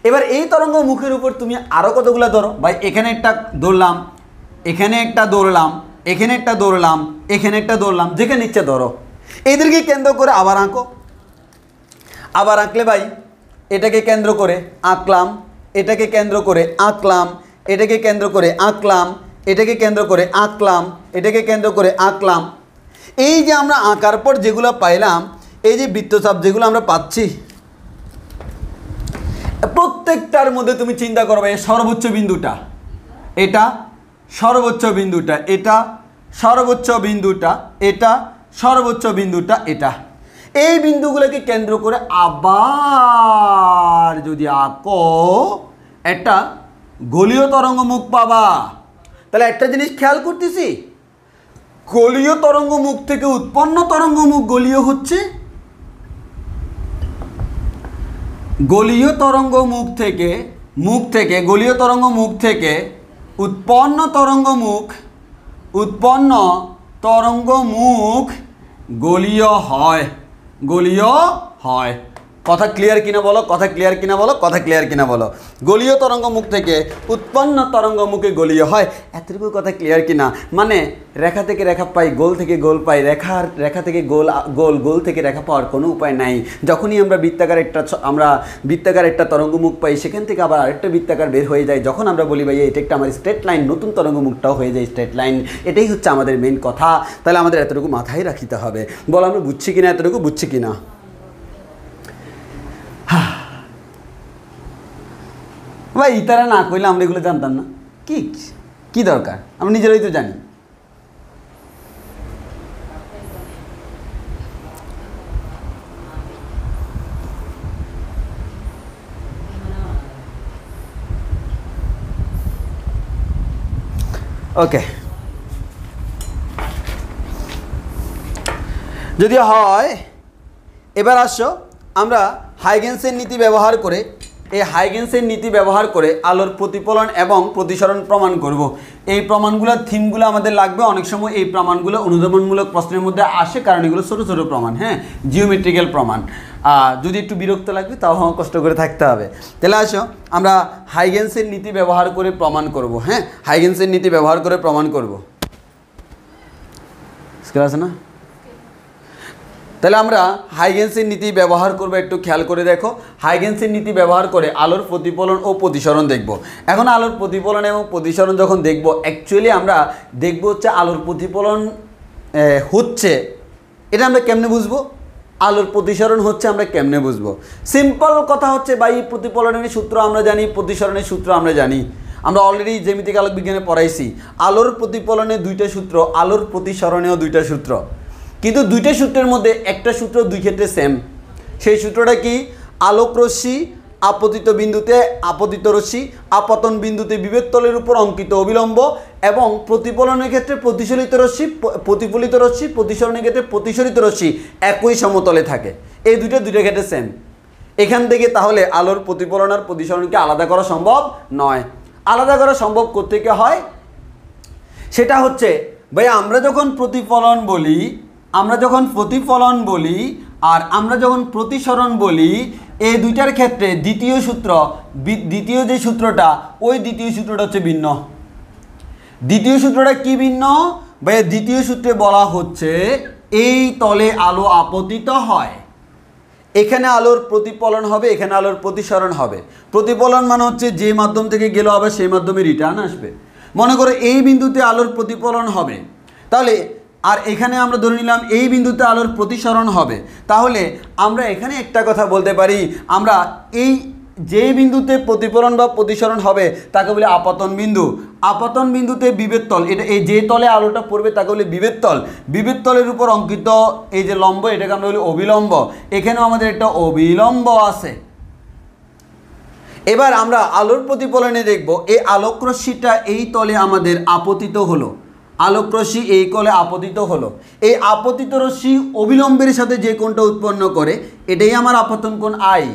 এবার এই তরঙ্গমুখের উপর তুমি আরও কতগুলো ধরো ভাই। এখানে একটা ধরলাম, এখানে একটা ধরলাম, এখানে একটা ধরলাম, এখানে একটা ধরলাম, যেখানে ইচ্ছে ধরো। এদেরকে কেন্দ্র করে আবার আঁকো। আবার আঁকলে ভাই এটাকে কেন্দ্র করে আঁকলাম, এটাকে কেন্দ্র করে আঁকলাম, এটাকে কেন্দ্র করে আঁকলাম, এটাকে কেন্দ্র করে আঁকলাম, এটাকে কেন্দ্র করে আঁকলাম। এই যে আমরা আঁকার পর যেগুলো পাইলাম, এই যে বৃত্তচাপ যেগুলো আমরা পাচ্ছি, প্রত্যেকটার মধ্যে তুমি চিন্তা করবে সর্বোচ্চ বিন্দুটা, এটা সর্বোচ্চ বিন্দুটা, এটা সর্বোচ্চ বিন্দুটা, এটা সর্বোচ্চ বিন্দুটা, এটা। এই বিন্দুগুলোকে কেন্দ্র করে আবার যদি আঁকো একটা গোলীয় তরঙ্গমুখ পাবা। তাহলে একটা জিনিস খেয়াল করতেছি, গোলীয় তরঙ্গমুখ থেকে উৎপন্ন তরঙ্গমুখ গোলীয় হচ্ছে, গোলীয় তরঙ্গমুখ থেকে গোলীয় তরঙ্গমুখ থেকে উৎপন্ন তরঙ্গমুখ গোলীয় হয়, গোলীয় হয়। কথা ক্লিয়ার কিনা বলো, কথা ক্লিয়ার কিনা বলো, কথা ক্লিয়ার কিনা বলো। গোলীয় তরঙ্গমুখ থেকে উৎপন্ন তরঙ্গমুখে গোলীয় হয়, এতটুকু কথা ক্লিয়ার কিনা? মানে রেখা থেকে রেখা পাই, গোল থেকে গোল পাই, রেখা থেকে গোল, গোল থেকে রেখা পাওয়ার কোনো উপায় নাই। যখনই আমরা বৃত্তাকার একটা তরঙ্গমুখ পাই, সেখান থেকে আবার আরেকটা বৃত্তাকার বের হয়ে যায়। যখন আমরা বলি ভাই এটা একটা আমার স্ট্রেট লাইন, নতুন তরঙ্গমুখটাও হয়ে যায় স্ট্রেট লাইন। এটাই হচ্ছে আমাদের মেন কথা। তাহলে আমাদের এতটুকু মাথায় রাখিতে হবে। বলো আমরা বুঝছি কিনা, এতটুকু বুঝছি কিনা? ভাই ইতারা না কইলে আমরা এগুলো জানতাম না। কি দরকার, আমরা নিজেরাই তো জানি। ওকে, যদি হয় এবার আসো আমরা হাইগেন্সের নীতি ব্যবহার করে এই হাইগেন্সের নীতি ব্যবহার করে আলোর প্রতিফলন এবং প্রতিসরণ প্রমাণ করব। এই প্রমাণগুলোর থিমগুলো আমাদের লাগবে। অনেক সময় এই প্রমাণগুলো অনুধাবনমূলক প্রশ্নের মধ্যে আসে, কারণ এগুলো ছোটো ছোটো প্রমাণ, হ্যাঁ, জিওমেট্রিক্যাল প্রমাণ। যদি একটু বিরক্ত লাগবে তাও কষ্ট করে থাকতে হবে। তাহলে আসো আমরা হাইগেন্সের নীতি ব্যবহার করে প্রমাণ করব। হ্যাঁ, হাইগেন্সের নীতি ব্যবহার করে প্রমাণ করব। স্কেল আছে না? তাহলে আমরা হাইগেন্সের নীতি ব্যবহার করব। একটু খেয়াল করে দেখো, হাইগেন্সের নীতি ব্যবহার করে আলোর প্রতিফলন ও প্রতিসরণ দেখব। এখন আলোর প্রতিফলন এবং প্রতিসরণ যখন দেখব, অ্যাকচুয়ালি আমরা দেখব হচ্ছে আলোর প্রতিফলন হচ্ছে, এটা আমরা কেমনে বুঝবো? আলোর প্রতিসরণ হচ্ছে আমরা কেমনে বুঝবো? সিম্পল কথা হচ্ছে ভাই, প্রতিফলনের সূত্র আমরা জানি, প্রতিসরণের সূত্র আমরা জানি। আমরা অলরেডি জ্যামিতিক আলোক বিজ্ঞানে পড়াইছি আলোর প্রতিফলনে দুইটা সূত্র, আলোর প্রতিসরণেও দুইটা সূত্র। কিন্তু দুইটা সূত্রের মধ্যে একটা সূত্র দুই ক্ষেত্রে সেম। সেই সূত্রটা কি? আলোক রশ্মি আপতিত বিন্দুতে আপতিত রশ্মি, আপতন বিন্দুতে বিভেদ তলের উপর অঙ্কিত অবিলম্ব, এবং প্রতিফলনের ক্ষেত্রে প্রতিফলিত রশ্মি প্রতিসরণের ক্ষেত্রে প্রতিসরিত রশ্মি একই সমতলে থাকে। এই দুইটা ক্ষেত্রে সেম। এখান থেকে তাহলে আলোর প্রতিফলন আর প্রতিসরণকে আলাদা করা সম্ভব নয়। আলাদা করা সম্ভব কোত্থেকে হয়? সেটা হচ্ছে ভাই, আমরা যখন প্রতিফলন বলি আর আমরা যখন প্রতিসরণ বলি, এই দুইটার ক্ষেত্রে দ্বিতীয় যে সূত্রটা, ওই দ্বিতীয় সূত্রটা হচ্ছে ভিন্ন। দ্বিতীয় সূত্রটা কি ভিন্ন? ভাই দ্বিতীয় সূত্রে বলা হচ্ছে এই তলে আলো আপতিত হয়, এখানে আলোর প্রতিফলন হবে, এখানে আলোর প্রতিসরণ হবে। প্রতিফলন মানে হচ্ছে যে মাধ্যম থেকে গেল আবার সেই মাধ্যমে রিটার্ন আসবে। মনে করো এই বিন্দুতে আলোর প্রতিফলন হবে, তাহলে আর এখানে আমরা ধরে নিলাম এই বিন্দুতে আলোর প্রতিসরণ হবে। তাহলে আমরা এখানে একটা কথা বলতে পারি, আমরা এই যে বিন্দুতে প্রতিফলন বা প্রতিসরণ হবে তাকে বলে আপতন বিন্দু। আপতন বিন্দুতে বিভেদ তল, এটা এই যে তলে আলোটা পড়বে তাকে বলে বিভেদ তল। বিভেদ তলের উপর অঙ্কিত এই যে লম্ব, এটাকে আমরা বলি অবিলম্ব। এখানেও আমাদের একটা অবিলম্ব আছে। এবার আমরা আলোর প্রতিফলনে দেখব, এই আলোক রশ্মিটা এই তলে আমাদের আপতিত হলো, আলোক রশ্মি এই কোণে আপতিত হলো। এই আপতিত রশ্মি অবিলম্বের সাথে যে কোণটা উৎপন্ন করে, এটাই আমার আপতন কোণ আই।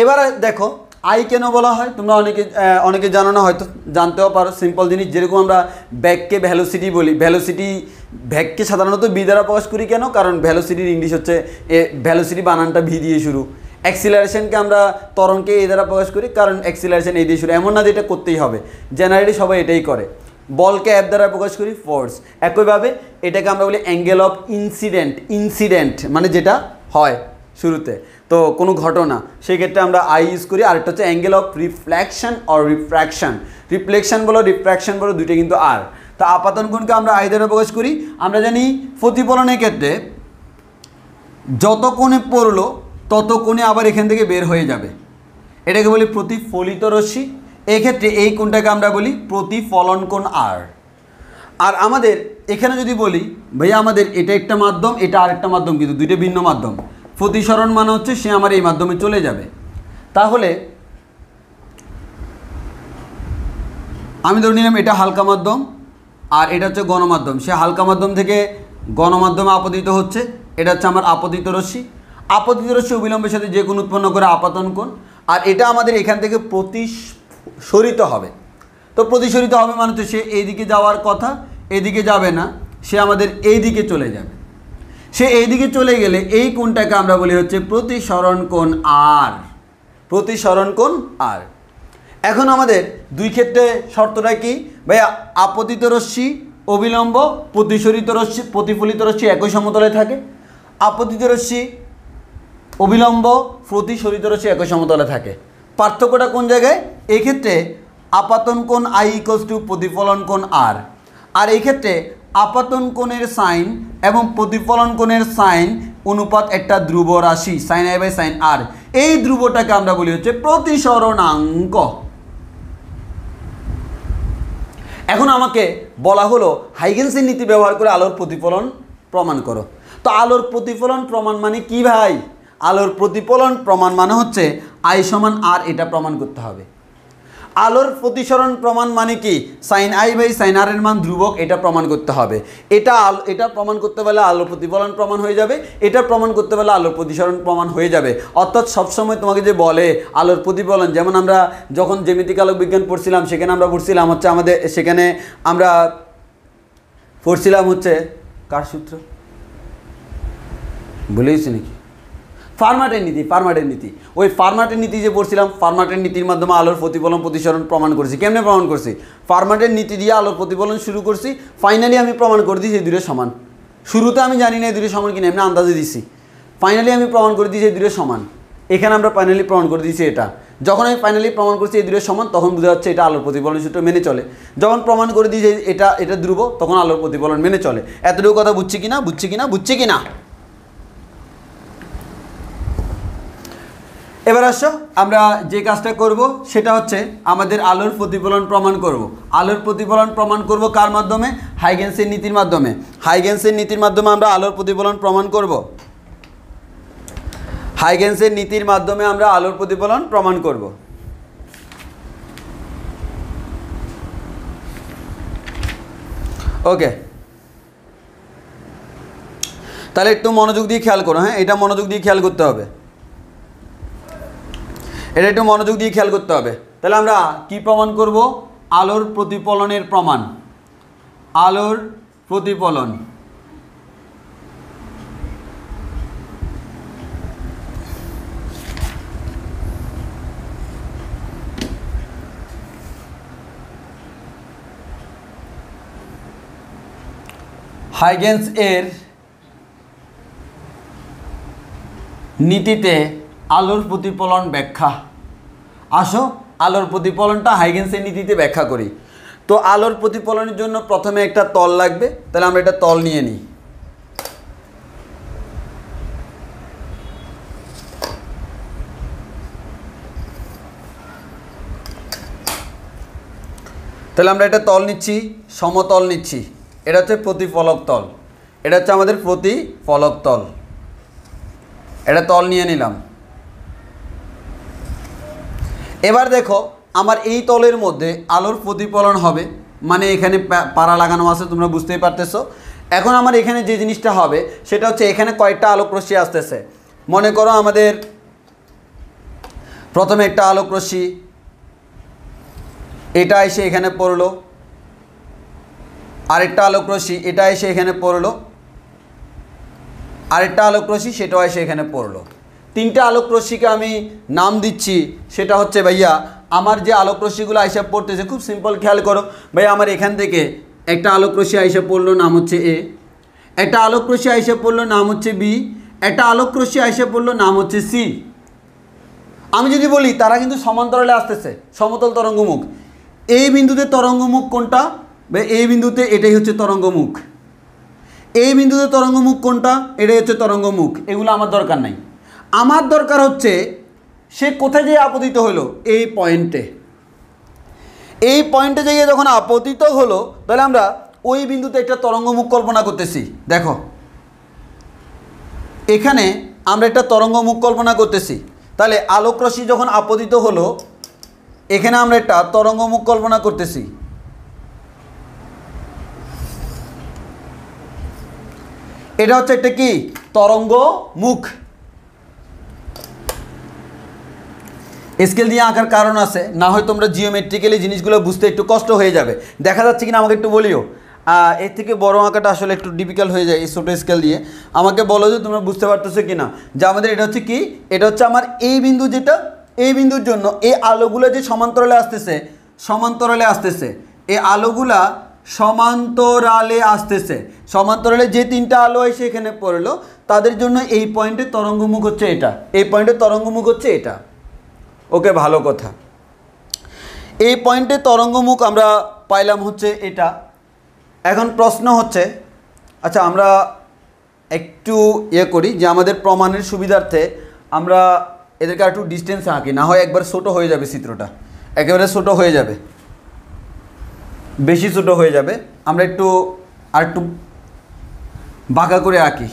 এবারে দেখো আই কেন বলা হয়, তোমরা অনেকে জানো না, হয়তো জানতেও পারো। সিম্পল জিনিস, যেরকম আমরা ব্যাগকে ভ্যালোসিটি বলি, ব্যাগকে সাধারণত বি দ্বারা প্রকাশ করি কেন? কারণ ভ্যালোসিটির ইংলিশ হচ্ছে ভ্যালোসিটি বানানটা ভি দিয়ে শুরু। অ্যাক্সিলারেশনকে আমরা ত্বরণকে এই দ্বারা প্রকাশ করি, কারণ অ্যাক্সিলারেশন এই দিয়ে শুরু। এমন না যে এটা করতেই হবে, জেনারেলি সবাই এটাই করে। বলকে অ্যাপ দ্বারা প্রকাশ করি, ফোর্স। একইভাবে এটাকে আমরা বলি অ্যাঙ্গেল অফ ইনসিডেন্ট মানে যেটা হয় শুরুতে, তো কোনো ঘটনা, সেই ক্ষেত্রে আমরা আই ইউজ করি। আরেকটা হচ্ছে angle of reflection or refraction. Reflection বলো রিফ্র্যাকশন বলো, দুইটা কিন্তু আর। তো আপাতন কোণকে আমরা আই দ্বারা প্রকাশ করি। আমরা জানি প্রতিফলনের ক্ষেত্রে যত কোণে পড়লো তত কোণে আবার এখান থেকে বের হয়ে যাবে, এটাকে বলি প্রতিফলিত রশ্মি। এক্ষেত্রে এই কোণটাকে আমরা বলি প্রতিফলন কোণ আর। আর আমাদের এখানে যদি বলি ভাইয়া আমাদের এটা একটা মাধ্যম, এটা আরেকটা মাধ্যম, কিন্তু দুইটা ভিন্ন মাধ্যম। প্রতিসরণ মানে হচ্ছে সে আমার এই মাধ্যমে চলে যাবে। তাহলে আমি ধরে নিলাম এটা হালকা মাধ্যম আর এটা হচ্ছে গণমাধ্যম। সে হালকা মাধ্যম থেকে গণমাধ্যমে আপতিত হচ্ছে, এটা হচ্ছে আমার আপতিত রশ্মি। আপতিত রশ্মি অবিলম্বের সাথে যে কোণ উৎপন্ন করে আপতন কোণ। আর এটা আমাদের এখান থেকে প্রতিসরিত হবে। তো প্রতিসরিত হবে মানে তো সে এইদিকে যাওয়ার কথা, এদিকে যাবে না, সে আমাদের এই দিকে চলে যাবে। সে এইদিকে চলে গেলে এই কোণটাকে আমরা বলি হচ্ছে প্রতিসরণ কোণ আর। প্রতিসরণ কোণ আর। এখন আমাদের দুই ক্ষেত্রে শর্তটা কি ভাইয়া? আপতিত রশ্মি অবিলম্ব, প্রতিফলিত রশ্মি একই সমতলে থাকে। আপতিত রশ্মি অবিলম্ব, প্রতিসরিত রশ্মি একই সমতলে থাকে। পার্থক্যটা কোন জায়গায়? এই ক্ষেত্রে আপাতন কোণ আই ইকুয়ালস টু প্রতিফলন কোণ আর। আর এই ক্ষেত্রে আপাতন কোণের সাইন এবং প্রতিফলন কোণের সাইন অনুপাত একটা ধ্রুব রাশি, সাইন আই বাই সাইন আর। এই ধ্রুবটাকে আমরা বলি হচ্ছে প্রতিসরণাঙ্ক। এখন আমাকে বলা হলো হাইগেন্সের নীতি ব্যবহার করে আলোর প্রতিফলন প্রমাণ করো। তো আলোর প্রতিফলন প্রমাণ মানে কি ভাই? আলোর প্রতিফলন প্রমাণ মানে হচ্ছে আই সমান আর, এটা প্রমাণ করতে হবে। আলোর প্রতিসরণ প্রমাণ মানে কি sin i by sin r এর মান ধ্রুবক, এটা প্রমাণ করতে হবে। এটা প্রমাণ করতে পারলে আলোর প্রতিফলন প্রমাণ হয়ে যাবে, এটা প্রমাণ করতে পারলে আলোর প্রতিসরণ প্রমাণ হয়ে যাবে। অর্থাৎ সবসময় তোমাকে যে বলে আলোর প্রতিফলন, যেমন আমরা যখন জ্যামিতিক আলোক বিজ্ঞান পড়ছিলাম সেখানে আমরা পড়ছিলাম হচ্ছে আমাদের সেখানে আমরা পড়ছিলাম হচ্ছে কার সূত্র বলেছি নাকি, ফার্মাটের নীতি। ওই ফার্মাটের নীতি যে পড়ছিলাম, ফার্মাটের নীতির মাধ্যমে আলোর প্রতিফলন প্রতিসরণ প্রমাণ করছি। কেমনে প্রমাণ করছি? ফার্মাটের নীতি দিয়ে আলোর প্রতিফলন শুরু করছি, ফাইনালি আমি প্রমাণ করে দিয়েছি এই দুটো সমান। শুরুতে আমি জানি না এই দুটো সমান কিনা, এমনি আন্দাজে দিছি, ফাইনালি আমি প্রমাণ করে দিয়েছি এই দুটো সমান। এখানে আমরা ফাইনালি প্রমাণ করে দিয়েছি এটা। যখন আমি ফাইনালি প্রমাণ করছি এই দুটো সমান, তখন বোঝা যাচ্ছে এটা আলোর প্রতিফলন সূত্র মেনে চলে। যখন প্রমাণ করে দিয়েছি এটা ধ্রুব, তখন আলোর প্রতিফলন মেনে চলে। এতটুকু কথা বুঝছি কিনা? এবার আসো আমরা যে কাজটা করব সেটা হচ্ছে আমাদের আলোর প্রতিফলন প্রমাণ করব। আলোর প্রতিফলন প্রমাণ করব কার মাধ্যমে? হাইগেন্সের নীতির মাধ্যমে। হাইগেন্সের নীতির মাধ্যমে আমরা আলোর প্রতিফলন প্রমাণ করব। হাইগেন্সের নীতির মাধ্যমে আমরা আলোর প্রতিফলন প্রমাণ করব। ওকে, তাহলে একটু মনোযোগ দিয়ে খেয়াল করো। হ্যাঁ, এটা মনোযোগ দিয়ে খেয়াল করতে হবে, এটা একটু মনোযোগ দিয়ে খেয়াল করতে হবে। তাহলে আমরা কি প্রমাণ করব? আলোর প্রতিফলনের প্রমাণ। আলোর প্রতিফলন। হাইগেন্স এর নীতিতে আলোর প্রতিফলন ব্যাখ্যা। আসো আলোর প্রতিফলনটা হাইগেন্সের নীতিতে ব্যাখ্যা করি। তো আলোর প্রতিফলনের জন্য প্রথমে একটা তল লাগবে, তাহলে আমরা একটা তল নিয়ে নিই। তাহলে আমরা একটা তল নিচ্ছি, সমতল নিচ্ছি। এটা হচ্ছে প্রতিফলক তল, এটা হচ্ছে আমাদের প্রতিফলক তল। এটা তল নিয়ে নিলাম। এবার দেখো আমার এই তলের মধ্যে আলোর প্রতিফলন হবে, মানে এখানে পাড়া লাগানো আছে, তোমরা বুঝতেই পারতেছো। এখন আমার এখানে যে জিনিসটা হবে সেটা হচ্ছে এখানে কয়েকটা আলোক রশ্মি আসতেছে। মনে করো আমাদের প্রথমে একটা আলোক রশ্মি এটা এসে এখানে পড়লো, আরেকটা আলোক রশ্মি এটা এসে এখানে পড়লো, আরেকটা আলোক রশ্মি সেটাও এসে এখানে পড়লো। তিনটা আলোক রশ্মিকে আমি নাম দিচ্ছি, সেটা হচ্ছে ভাইয়া আমার যে আলোক রশ্মিগুলো আইসা পড়তেছে, খুব সিম্পল খেয়াল করো ভাইয়া, আমার এখান থেকে একটা আলোক রশ্মি আইসা পড়লো, নাম হচ্ছে এ। একটা আলোক রশ্মি আইসা পড়লো, নাম হচ্ছে বি। একটা আলোক রশ্মি আইসা পড়লো, নাম হচ্ছে সি। আমি যদি বলি তারা কিন্তু সমান্তরালে আসতেছে, সমতল তরঙ্গমুখ। এই বিন্দুতে তরঙ্গমুখ কোনটা? ভাই এই বিন্দুতে এটাই হচ্ছে তরঙ্গমুখ। এই বিন্দুতে তরঙ্গমুখ কোনটা? এটাই হচ্ছে তরঙ্গমুখ। এগুলো আমার দরকার নাই। আমার দরকার হচ্ছে সে কোথায় যেয়ে আপতিত হলো? এই পয়েন্টে। এই পয়েন্টে যেয়ে যখন আপতিত হলো, তাহলে আমরা ওই বিন্দুতে একটা তরঙ্গমুখ কল্পনা করতেছি। দেখো এখানে আমরা একটা তরঙ্গমুখ কল্পনা করতেছি। তাহলে আলোক রশ্মি যখন আপতিত হলো, এখানে আমরা একটা তরঙ্গমুখ কল্পনা করতেছি। এটা হচ্ছে একটা কি? তরঙ্গমুখ। স্কেল দিয়ে আঁকার কারণ আছে, না হয় তোমরা জিওমেট্রিক্যালি জিনিসগুলো বুঝতে একটু কষ্ট হয়ে যাবে। দেখা যাচ্ছে কিনা আমাকে একটু বলিও। এর থেকে বড় আঁকাটা আসলে একটু ডিফিকাল্ট হয়ে যায় এই ছোটো স্কেল দিয়ে। আমাকে বলো যে তোমরা বুঝতে পারতেছো কিনা, যে আমাদের এটা হচ্ছে কি? এটা হচ্ছে আমার এই বিন্দু, যেটা এই বিন্দুর জন্য এই আলোগুলো যে সমান্তরালে আসতেছে, এই আলোগুলা সমান্তরালে আসতেছে। সমান্তরালে যে তিনটা আলো এসে এখানে পড়লো, তাদের জন্য এই পয়েন্টের তরঙ্গমুখ হচ্ছে এটা, এই পয়েন্টের তরঙ্গমুখ হচ্ছে এটা। ওকে, ভালো কথা। এই পয়েন্টের তরঙ্গমুখ আমরা পাইলাম হচ্ছে এটা। এখন প্রশ্ন হচ্ছে, আচ্ছা আমরা একটু করি যে আমাদের প্রমাণের সুবিধার্থে আমরা এদেরকে একটু ডিস্টেন্সে আঁকি, না হয় একবার ছোটো হয়ে যাবে চিত্রটা, একেবারে ছোটো হয়ে যাবে, বেশি ছোটো হয়ে যাবে। আমরা একটু বাঁকা করে আঁকি।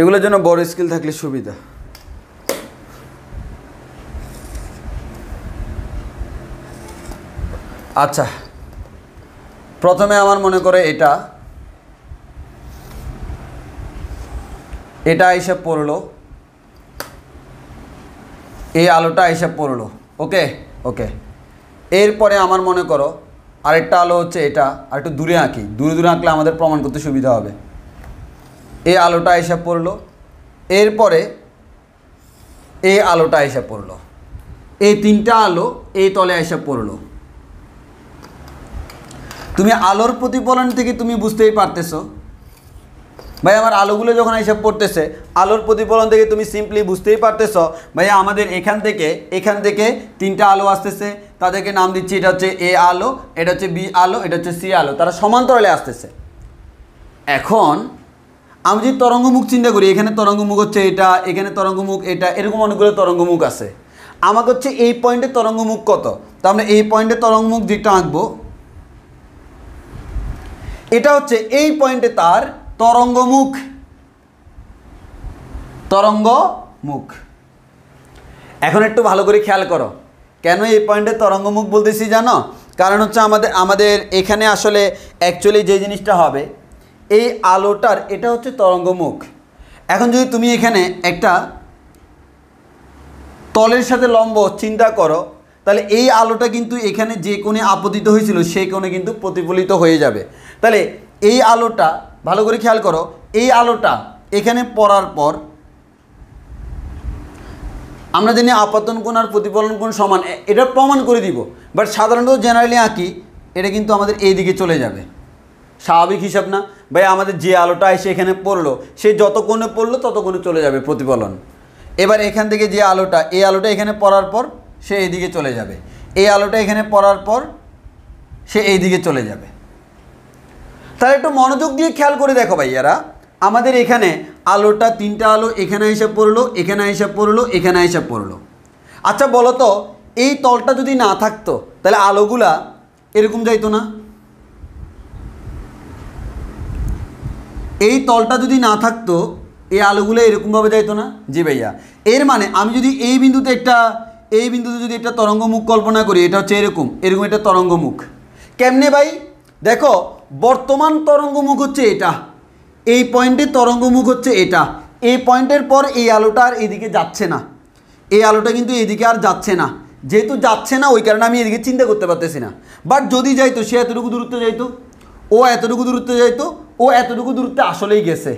এগুলোর জন্য বড় স্কেল থাকলে সুবিধা। আচ্ছা, প্রথমে আমার মনে করে এটা হিসাব পড়লো, এই আলোটা হিসাব পড়লো। ওকে ওকে, এরপরে আমার মনে করো আরেকটা আলো হচ্ছে এটা, আর একটু দূরে আঁকি, দূরে দূরে আঁকলে আমাদের প্রমাণ করতে সুবিধা হবে। এই আলোটা হিসাব পড়লো, এরপরে এই আলোটা হিসাব পড়লো, এই তিনটা আলো এই তলে হিসাব পড়লো। তুমি আলোর প্রতিফলন থেকে তুমি বুঝতেই পারতেছো ভাই, আমার আলোগুলো যখন হিসাব পড়তেছে, আলোর প্রতিফলন থেকে তুমি সিম্পলি বুঝতেই পারতেছো ভাই আমাদের এখান থেকে তিনটা আলো আসতেছে, তাদেরকে নাম দিচ্ছি, এটা হচ্ছে এ আলো, এটা হচ্ছে বি আলো, এটা হচ্ছে সি আলো, তারা সমান্তরালে আসতেছে। এখন আমি যদি তরঙ্গমুখ চিন্তা করি, এখানে তরঙ্গমুখ হচ্ছে এটা, এখানে তরঙ্গমুখ এটা, এরকম অনেকগুলো তরঙ্গমুখ আছে। আমাকে হচ্ছে এই পয়েন্টে তরঙ্গমুখ কত, তো আমরা এই পয়েন্টে তরঙ্গমুখ যেটা আঁকবো, এটা হচ্ছে এই পয়েন্টে তার তরঙ্গমুখ। এখন একটু ভালো করে খেয়াল করো, কেন এই পয়েন্টে তরঙ্গমুখ বলতেছি জানো? কারণ হচ্ছে আমাদের এখানে আসলে অ্যাকচুয়ালি যে জিনিসটা হবে, এই আলোটার এটা হচ্ছে তরঙ্গমুখ। এখন যদি তুমি এখানে একটা তলের সাথে লম্ব চিন্তা করো, তাহলে এই আলোটা কিন্তু এখানে যে কোণে আপতিত হয়েছিল সেই কোণে কিন্তু প্রতিফলিত হয়ে যাবে। তাহলে এই আলোটা ভালো করে খেয়াল করো, এই আলোটা এখানে পড়ার পর আমরা জানি আপতন কোণ আর প্রতিফলন কোণ সমান, এটা প্রমাণ করে দিব, বাট সাধারণত জেনারেলি আঁকি এটা কিন্তু আমাদের এই দিকে চলে যাবে। স্বাভাবিক হিসাব না ভাই, আমাদের যে আলোটা এসে এখানে পড়লো সে যত কোণে পড়লো তত কোণে চলে যাবে প্রতিফলন। এবার এখান থেকে যে আলোটা, এই আলোটা এখানে পড়ার পর সে এইদিকে চলে যাবে, এই আলোটা এখানে পড়ার পর সে এইদিকে চলে যাবে। তাহলে একটু মনোযোগ দিয়ে খেয়াল করে দেখো ভাইয়ারা, আমাদের এখানে আলোটা তিনটা আলো এখানে হিসাব পড়লো, এখানে হিসাব পড়লো, এখানে হিসাব পড়লো। আচ্ছা বলো তো, এই তলটা যদি না থাকতো তাহলে আলোগুলা এরকম যাইতো না? এই তলটা যদি না থাকতো এই আলোগুলো এরকমভাবে যাইতো না? জি ভাইয়া। এর মানে আমি যদি এই বিন্দুতে যদি একটা তরঙ্গমুখ কল্পনা করি, এটা হচ্ছে এরকম একটা তরঙ্গমুখ। কেমনে ভাই? দেখো, বর্তমান তরঙ্গমুখ হচ্ছে এটা, এই পয়েন্টের তরঙ্গমুখ হচ্ছে এটা, এই পয়েন্টের পর এই আলোটা আর এদিকে যাচ্ছে না, এই আলোটা কিন্তু এদিকে আর যাচ্ছে না। যেহেতু যাচ্ছে না ওই কারণে আমি এদিকে চিন্তা করতে পারতেছি না। বাট যদি যাইতো, সে এতটুকু দূরত্বে যাইতো, ও এতটুকু দূরত্বে যাইতো, ও এতটুকু দূরত্বে আসলেই গেছে।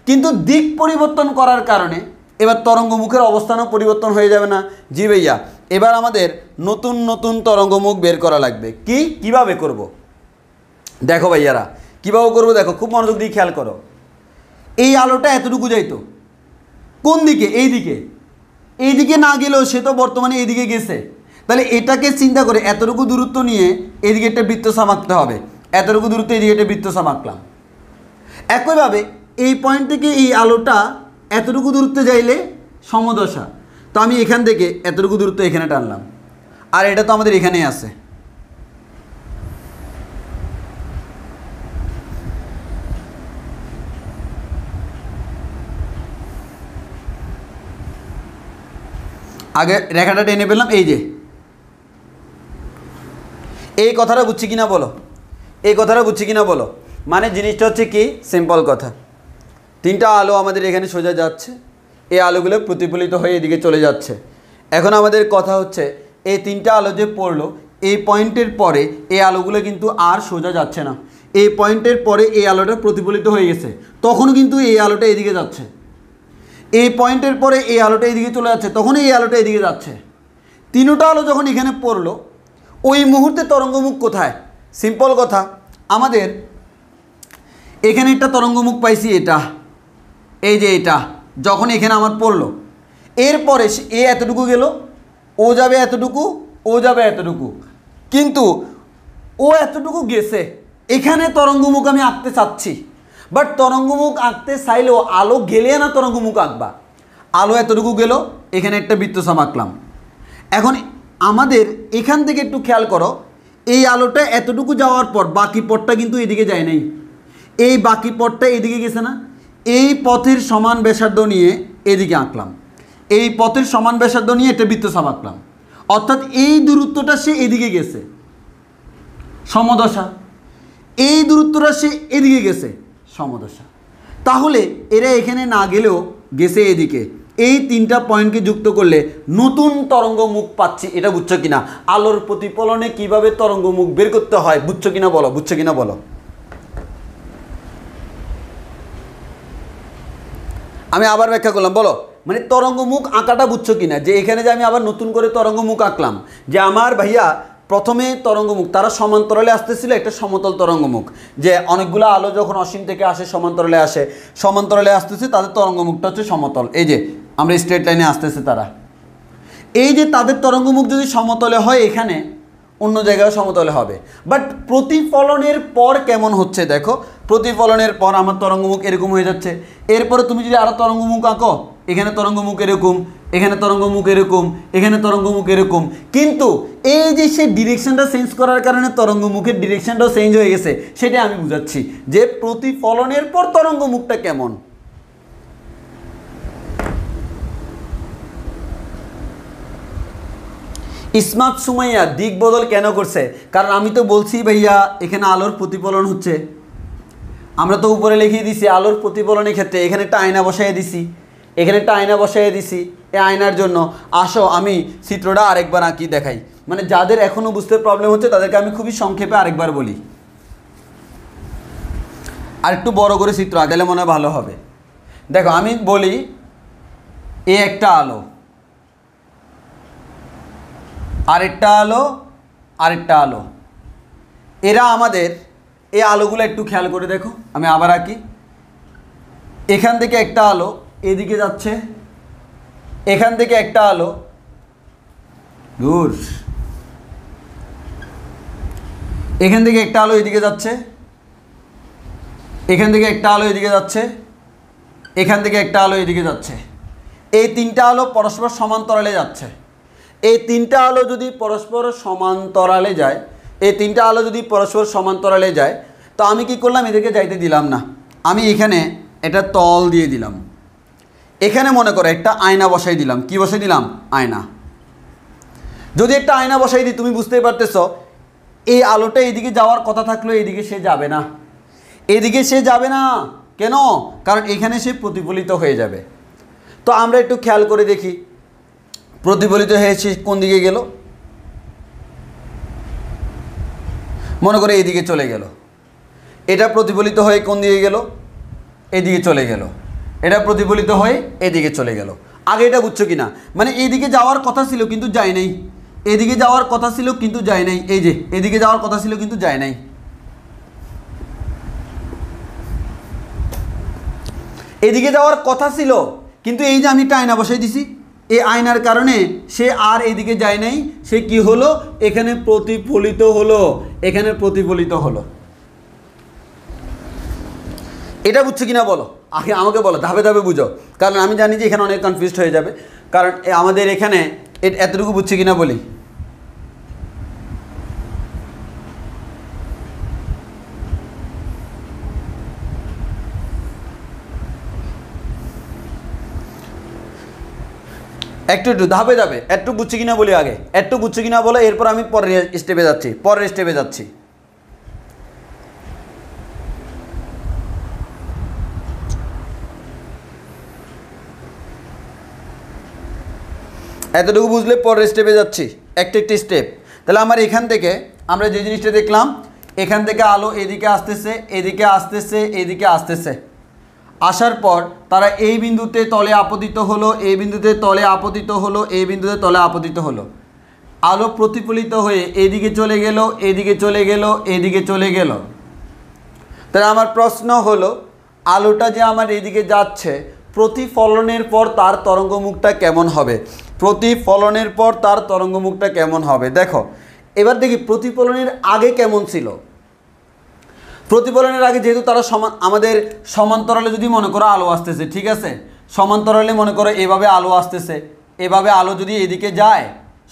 কিন্তু দিক পরিবর্তন করার কারণে এবার তরঙ্গমুখের অবস্থানও পরিবর্তন হয়ে যাবে না? জি ভাইয়া। এবার আমাদের নতুন নতুন তরঙ্গমুখ বের করা লাগবে। কিভাবে করব? দেখো ভাইয়ারা, কীভাবে করবো দেখো, খুব মনোযোগ দিয়ে খেয়াল করো। এই আলোটা এতটুকু যাইতো কোন দিকে? এইদিকে না গেলেও সে তো বর্তমানে এইদিকে গেছে। তাহলে এটাকে চিন্তা করে এতটুকু দূরত্ব নিয়ে এদিকে একটা বৃত্তচাপ আঁকতে হবে, এতটুকু দূরত্ব এদিকে একটা বৃত্তচাপ আঁকলাম। একইভাবে এই পয়েন্ট থেকে এই আলোটা এতটুকু দূরত্বে যাইলে সমদশা, তো আমি এখান থেকে এতটুকু দূরত্ব এখানে টানলাম, আর এটা তো আমাদের এখানেই আছে। আগে রেখাটা টেনে পেলাম, এই যে এই কথাটা বুঝছি কিনা বলো, মানে জিনিসটা হচ্ছে কি, সিম্পল কথা, তিনটা আলো আমাদের এখানে সোজা যাচ্ছে, এই আলোগুলো প্রতিফলিত হয়ে এদিকে চলে যাচ্ছে। এখন আমাদের কথা হচ্ছে এই তিনটা আলো যে পড়লো, এই পয়েন্টের পরে এই আলোগুলো কিন্তু আর সোজা যাচ্ছে না, এই পয়েন্টের পরে এই আলোটা প্রতিফলিত হয়ে গেছে, তখন কিন্তু এই আলোটা এদিকে যাচ্ছে। এই পয়েন্টের পরে এই আলোটা এদিকে চলে যাচ্ছে, তখন এই আলোটা এদিকে যাচ্ছে। তিনটা আলো যখন এখানে পড়লো, ওই মুহূর্তে তরঙ্গমুখ কোথায়? সিম্পল কথা, আমাদের এখানে একটা তরঙ্গমুখ পাইছি, এটা এই যে এটা যখন এখানে আমার পড়লো, এরপরে এ এতটুকু গেল, ও যাবে এতটুকু, ও যাবে এতটুকু, কিন্তু ও এতটুকু গেছে। এখানে তরঙ্গমুখ আমি আঁকতে চাচ্ছি, বাট তরঙ্গমুখ আঁকতে চাইলেও আলো গেলে না তরঙ্গমুখ আঁকবা। আলো এতটুকু গেল, এখানে একটা বৃত্তচাপ আঁকলাম। এখন আমাদের এখান থেকে একটু খেয়াল করো, এই আলোটা এতটুকু যাওয়ার পর বাকি পথটা কিন্তু এদিকে যায় নাই, এই বাকি পথটা এদিকে গেছে না, এই পথের সমান ব্যাসার্ধ নিয়ে এদিকে আঁকলাম, এই পথের সমান ব্যাসার্ধ নিয়ে একটা বৃত্তচাপ আঁকলাম, অর্থাৎ এই দূরত্বটা সে এদিকে গেছে সমদশা, এই দূরত্বটা সে এদিকে গেছে সমদশা। তাহলে এরা এখানে না গেলেও গেছে এদিকে, এই তিনটা পয়েন্টকে যুক্ত করলে নতুন তরঙ্গ মুখ পাচ্ছি। এটা বুঝছো কিনা? আলোর প্রতিফলনে কিভাবে তরঙ্গ মুখ বের করতে হয় বুঝছো কিনা বলো, বুঝছো কিনা বলো। আমি আবার ব্যাখ্যা করলাম, বলো মানে তরঙ্গ মুখ আঁকাটা বুঝছো কিনা, যে এখানে যে আমি আবার নতুন করে তরঙ্গ মুখ আঁকলাম, যে আমার ভাইয়া প্রথমে তরঙ্গমুখ তারা সমান্তরালে আসতেছিল, একটা সমতল তরঙ্গমুখ, যে অনেকগুলো আলো যখন অসীম থেকে আসে সমান্তরালে আসে, সমান্তরালে আসতেছে তাদের তরঙ্গমুখটা হচ্ছে সমতল। এই যে আমরা স্ট্রেট লাইনে আসতেছে তারা, এই যে তাদের তরঙ্গমুখ যদি সমতলে হয় এখানে অন্য জায়গায় সমতলে হবে, বাট প্রতিফলনের পর কেমন হচ্ছে দেখো, প্রতিফলনের পর আমার তরঙ্গমুখ এরকম হয়ে যাচ্ছে। এরপরে তুমি যদি আরও তরঙ্গমুখ আঁকো, এখানে তরঙ্গমুখ এরকম, এখানে তরঙ্গমুখ এরকম, এখানে তরঙ্গমুখ এরকম, কিন্তু এই যে সে ডিরেকশনটা চেঞ্জ করার কারণে তরঙ্গমুখের ডিরেকশনটাও চেঞ্জ হয়ে গেছে, সেটা আমি বুঝাচ্ছি যে প্রতিফলনের পর তরঙ্গমুখটা কেমন। ইসমাত সুমাইয়া দিক বদল কেন করছে? কারণ আমি তো বলছি ভাইয়া এখানে আলোর প্রতিফলন হচ্ছে, আমরা তো উপরে লিখিয়ে দিছি আলোর প্রতিফলনের ক্ষেত্রে এখানে একটা আয়না বসাইয়ে দিছি, এখানে একটা আয়না বসাইয়ে দিছি। এই আয়নার জন্য আসো আমি চিত্রটা আরেকবার আঁকি দেখাই, মানে যাদের এখনও বুঝতে প্রবলেম হচ্ছে তাদেরকে আমি খুবই সংক্ষেপে আরেকবার বলি, আর একটু বড় করে চিত্র আঁকালে মনে হয় ভালো হবে। দেখো আমি বলি, এ একটা আলো, আরেকটা আলো, আরেকটা আলো, এরা আমাদের এই আলোগুলো একটু খেয়াল করে দেখো, আমি আবার আঁকি। এখান থেকে একটা আলো এদিকে যাচ্ছে, এখান থেকে একটা আলো দূর, এখান থেকে একটা আলো এদিকে যাচ্ছে, এখান থেকে একটা আলো এদিকে যাচ্ছে, এখান থেকে একটা আলো এদিকে যাচ্ছে। এই তিনটা আলো পরস্পর সমান্তরালে যাচ্ছে। এই তিনটা আলো যদি পরস্পর সমান্তরালে যায়, এই তিনটা আলো যদি পরস্পর সমান্তরালে যায়, তো আমি কি করলাম, এদেরকে যাইতে দিলাম না, আমি এখানে এটা তল দিয়ে দিলাম। এখানে মনে করো একটা আয়না বসাই দিলাম। কি বসাই দিলাম? আয়না। যদি একটা আয়না বসাই দিই, তুমি বুঝতেই পারতেছ এই আলোটা এইদিকে যাওয়ার কথা থাকলেও এইদিকে সে যাবে না, এদিকে সে যাবে না। কেন? কারণ এখানে সে প্রতিফলিত হয়ে যাবে। তো আমরা একটু খেয়াল করে দেখি, প্রতিফলিত হয়েছে কোন দিকে গেল, মনে করে এইদিকে চলে গেল। এটা প্রতিফলিত হয়ে কোন দিকে গেল? এদিকে চলে গেল। এটা প্রতিফলিত হয়ে এদিকে চলে গেল। আগে এটা বুঝছো কিনা? মানে এইদিকে যাওয়ার কথা ছিল কিন্তু যায় নাই, এদিকে যাওয়ার কথা ছিল কিন্তু যায় নাই। এই যে এদিকে যাওয়ার কথা ছিল কিন্তু যায় নাই। এদিকে যাওয়ার কথা ছিল কিন্তু এই যে আমি একটা আয়না বসাই দিছি, এই আয়নার কারণে সে আর এদিকে যায় নাই, সে কি হলো, এখানে প্রতিফলিত হলো, এখানে প্রতিফলিত হলো। এটা বুঝছো কিনা বলো, আগে আমাকে বলো, ধাপে ধাপে বুঝো, কারণ আমি জানি যে এখানে অনেক কনফিউজড হয়ে যাবে। কারণ আমাদের এখানে এতটুকু বুঝছি কিনা বলি। একটু একটু ধাপে ধাপে একটু বুঝছি কিনা বলি, আগে একটু বুঝছি কিনা বলো, এরপর আমি পরের স্টেপে যাচ্ছি, পরের স্টেপে যাচ্ছি। এতটুকু বুঝলে পরের স্টেপে যাচ্ছি, একটা একটি স্টেপ। তাহলে আমার এখান থেকে আমরা যে জিনিসটা দেখলাম, এখান থেকে আলো এদিকে আসতেছে, এদিকে আসতেছে, এদিকে আসতেছে, আসার পর তারা এই বিন্দুতে তলে আপতিত হলো, এই বিন্দুতে তলে আপতিত হলো, এই বিন্দুতে তলে আপতিত হলো। আলো প্রতিফলিত হয়ে এদিকে চলে গেল, এদিকে চলে গেল, এদিকে চলে গেল। তাহলে আমার প্রশ্ন হলো, আলোটা যে আমার এদিকে যাচ্ছে, প্রতিফলনের পর তার তরঙ্গমুখটা কেমন হবে? প্রতিফলনের পর তার তরঙ্গমুখটা কেমন হবে দেখো। এবার দেখি প্রতিফলনের আগে কেমন ছিল। প্রতিফলনের আগে যেহেতু তারা আমাদের সমান্তরালে যদি মনে করো আলো আসতেছে, ঠিক আছে, সমান্তরালে মনে করো এভাবে আলো আসতেছে, এভাবে আলো যদি এদিকে যায়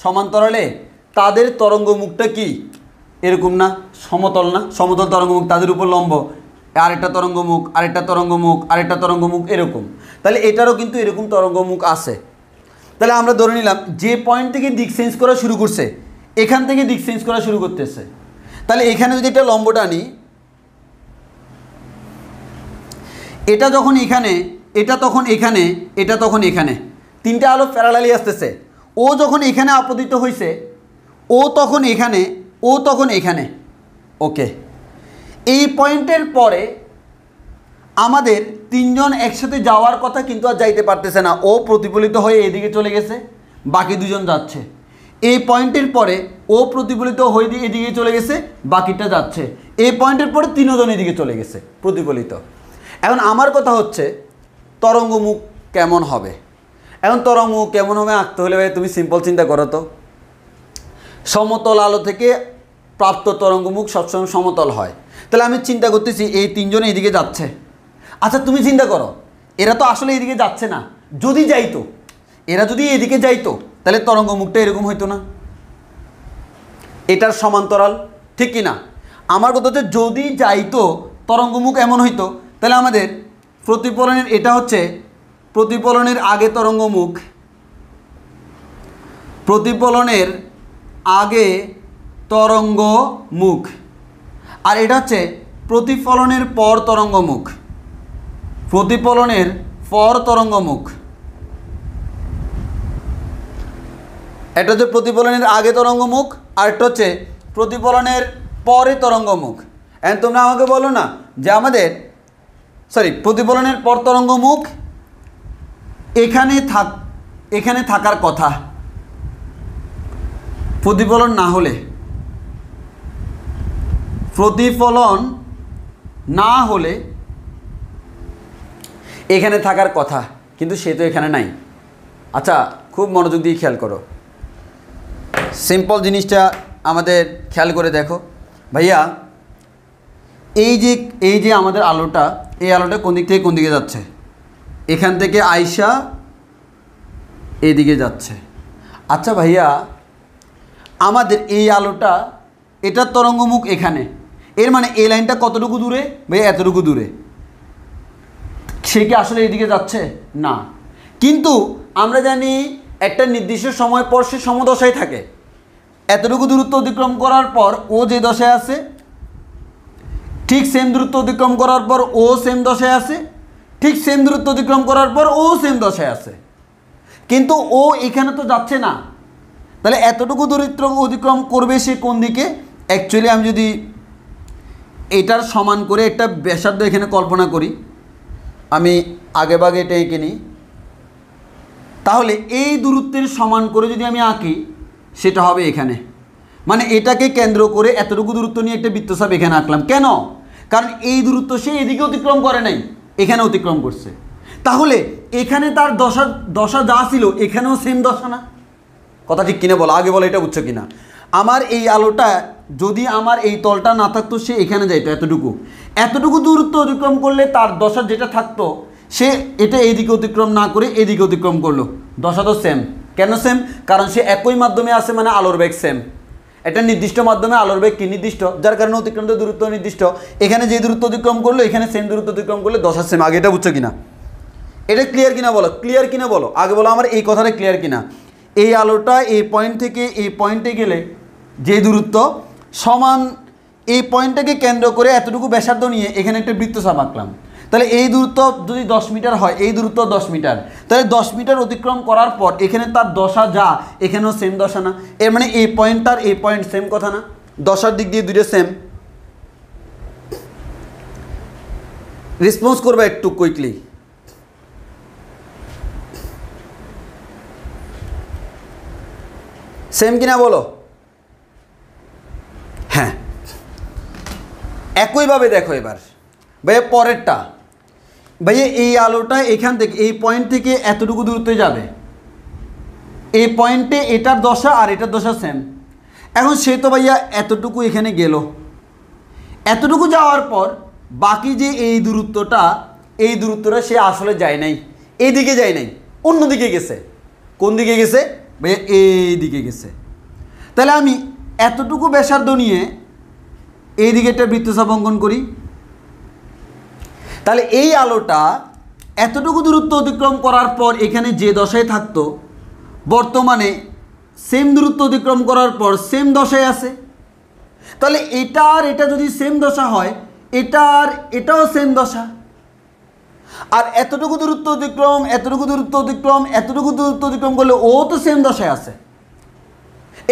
সমান্তরালে, তাদের তরঙ্গমুখটা কি এরকম না, সমতল না, সমতল তরঙ্গমুখ, তাদের উপর লম্ব, আরেকটা তরঙ্গমুখ, আরেকটা তরঙ্গমুখ, আরেকটা তরঙ্গমুখ, এরকম। তাহলে এটারও কিন্তু এরকম তরঙ্গমুখ আছে। তাহলে আমরা ধরে নিলাম যে পয়েন্ট থেকে দিক চেঞ্জ করা শুরু করছে, এখান থেকে দিক চেঞ্জ করা শুরু করতেছে। তাহলে এখানে যদি একটা লম্ব টানি, এটা যখন এখানে, এটা তখন এখানে, এটা তখন এখানে, তিনটা আলো প্যারালালি আসতেছে। ও যখন এখানে আপতিত হয়েছে, ও তখন এখানে, ও তখন এখানে। ওকে, এই পয়েন্টের পরে আমাদের তিনজন একসাথে যাওয়ার কথা কিন্তু আর যাইতে পারতেছে না। ও প্রতিফলিত হয়ে এদিকে চলে গেছে, বাকি দুজন যাচ্ছে। এই পয়েন্টের পরে ও প্রতিফলিত হয়ে এদিকে চলে গেছে, বাকিটা যাচ্ছে। এই পয়েন্টের পরে তিনজন এদিকে চলে গেছে প্রতিফলিত। এখন আমার কথা হচ্ছে তরঙ্গমুখ কেমন হবে। এখন তরঙ্গমুখ কেমন হবে আঁকতে হলে ভাই তুমি সিম্পল চিন্তা করো তো। সমতল আলো থেকে প্রাপ্ত তরঙ্গমুখ সবসময় সমতল হয়। তাহলে আমি চিন্তা করতেছি এই তিনজন এইদিকে যাচ্ছে। আচ্ছা তুমি চিন্তা করো, এরা তো আসলে এইদিকে যাচ্ছে না। যদি যাইতো, এরা যদি এদিকে যাইতো, তাহলে তরঙ্গমুখটা এরকম হইতো না, এটার সমান্তরাল, ঠিক কি না? আমার কথা হচ্ছে যদি যাইতো তরঙ্গমুখ এমন হইতো, তাহলে আমাদের প্রতিফলনের, এটা হচ্ছে প্রতিফলনের আগে তরঙ্গমুখ, প্রতিফলনের আগে তরঙ্গমুখ, আর এটা হচ্ছে প্রতিফলনের পর তরঙ্গমুখ, প্রতিফলনের পর তরঙ্গমুখ। এটা হচ্ছে প্রতিফলনের আগে তরঙ্গমুখ, আর এটা হচ্ছে প্রতিফলনের পরে তরঙ্গমুখ। এখন তোমরা আমাকে বলো না যে আমাদের প্রতিফলনের পর তরঙ্গমুখ এখানে থাকার কথা, প্রতিফলন না হলে, প্রতিফলন না হলে এখানে থাকার কথা, কিন্তু সে তো এখানে নাই। আচ্ছা খুব মনোযোগ দিয়ে খেয়াল করো, সিম্পল জিনিসটা আমাদের খেয়াল করে দেখো ভাইয়া। এই যে আমাদের আলোটা, এই আলোটা কোন দিক থেকে কোন দিকে যাচ্ছে? এখান থেকে আইসা এদিকে যাচ্ছে। আচ্ছা ভাইয়া, আমাদের এই আলোটা, এটার তরঙ্গমুখ এখানে, এর মানে এই লাইনটা কতটুকু দূরে ভাইয়া? এতটুকু দূরে। সে কি আসলে এইদিকে যাচ্ছে? না। কিন্তু আমরা জানি একটা নির্দিষ্ট সময় পর সে সমদশায় থাকে। এতটুকু দূরত্ব অতিক্রম করার পর ও যে দশায় আছে, ঠিক সেম দূরত্ব অতিক্রম করার পর ও সেম দশায় আছে, ঠিক সেম দূরত্ব অতিক্রম করার পর ও সেম দশায় আছে, কিন্তু ও এখানে তো যাচ্ছে না। তাহলে এতটুকু দূরত্ব অতিক্রম করবে সে কোন দিকে? অ্যাকচুয়ালি আমি যদি এটার সমান করে একটা ব্যাসার্ধ এখানে কল্পনা করি, আমি আগে ভাগে এটা এঁকে নিই, তাহলে এই দূরত্বের সমান করে যদি আমি আঁকি, সেটা হবে এখানে। মানে এটাকে কেন্দ্র করে এতটুকু দূরত্ব নিয়ে একটা বৃত্তচাপ এখানে আঁকলাম। কেন? কারণ এই দূরত্ব সে এদিকে অতিক্রম করে নাই, এখানে অতিক্রম করছে। তাহলে এখানে তার দশা যা ছিল এখানেও সেম দশা না? কথা ঠিক কিনা বলো, আগে বলো এটা বুঝছো কিনা। আমার এই আলোটা যদি আমার এই তলটা না থাকতো, সে এখানে যাইতো এতটুকু দূরত্ব অতিক্রম করলে তার দশা যেটা থাকতো, সে এটা এইদিকে অতিক্রম না করে এদিকে অতিক্রম করলো, দশা তো সেম। কেন সেম? কারণ সে একই মাধ্যমে আছে, মানে আলোর বেগ সেম। একটা নির্দিষ্ট মাধ্যমে আলোর বেগ কি নির্দিষ্ট, যার কারণে অতিক্রান্ত দূরত্ব নির্দিষ্ট। এখানে যে দূরত্ব অতিক্রম করলো, এখানে সেম দূরত্ব অতিক্রম করলে দশা সেম। আগে এটা বুঝছো কিনা? এটা ক্লিয়ার কিনা বলো, ক্লিয়ার কিনা বলো, আগে বলো আমার এই কথাটা ক্লিয়ার কিনা। এই আলোটা এই পয়েন্ট থেকে এই পয়েন্টে গেলে যে দূরত্ব সমান, এই পয়েন্টটাকে কেন্দ্র করে এতটুকু ব্যাসার্ধ নিয়ে এখানে একটা বৃত্তচাপ আঁকলাম। তাহলে এই দূরত্ব যদি 10 মিটার হয়, এই দূরত্ব 10 মিটার, তাহলে 10 মিটার অতিক্রম করার পর এখানে তার দশা যা, এখানেও সেম দশা না? এর মানে এই পয়েন্ট আর এই পয়েন্ট সেম কথা না? দশার দিক দিয়ে দুটো সেম। রেসপন্স করবে একটু কুইকলি। সেম কিনা বলো? হ্যাঁ, একইভাবে দেখো এবার ভাইয়া পরেরটা। ভাইয়া এই আলোটা এখান থেকে এই পয়েন্ট থেকে এতটুকু দূরত্বে যাবে, এই পয়েন্টে এটার দশা আর এটার দশা সেম। এখন সে তো ভাইয়া এতটুকু এখানে গেল, এতটুকু যাওয়ার পর বাকি যে এই দূরত্বটা সে আসলে যায় নাই, এইদিকে যায় নাই, অন্যদিকে গেছে। কোন দিকে গেছে ভাইয়া? এই দিকে গেছে। তাহলে আমি এতটুকু ব্যাসার্ধ নিয়ে এই দিকে একটা বৃত্তচাপ অঙ্কন করি, তাহলে এই আলোটা এতটুকু দূরত্ব অতিক্রম করার পর এখানে যে দশায় থাকতো বর্তমানে সেম দূরত্ব অতিক্রম করার পর সেম দশায় আছে। তাহলে এটা আর এটা যদি সেম দশা হয়, এটা আর এটাও সেম দশা। আর এতটুকু দূরত্ব অতিক্রম, এতটুকু দূরত্ব অতিক্রম, এতটুকু দূরত্ব অতিক্রম করলে ও তো সেম দশায় আছে।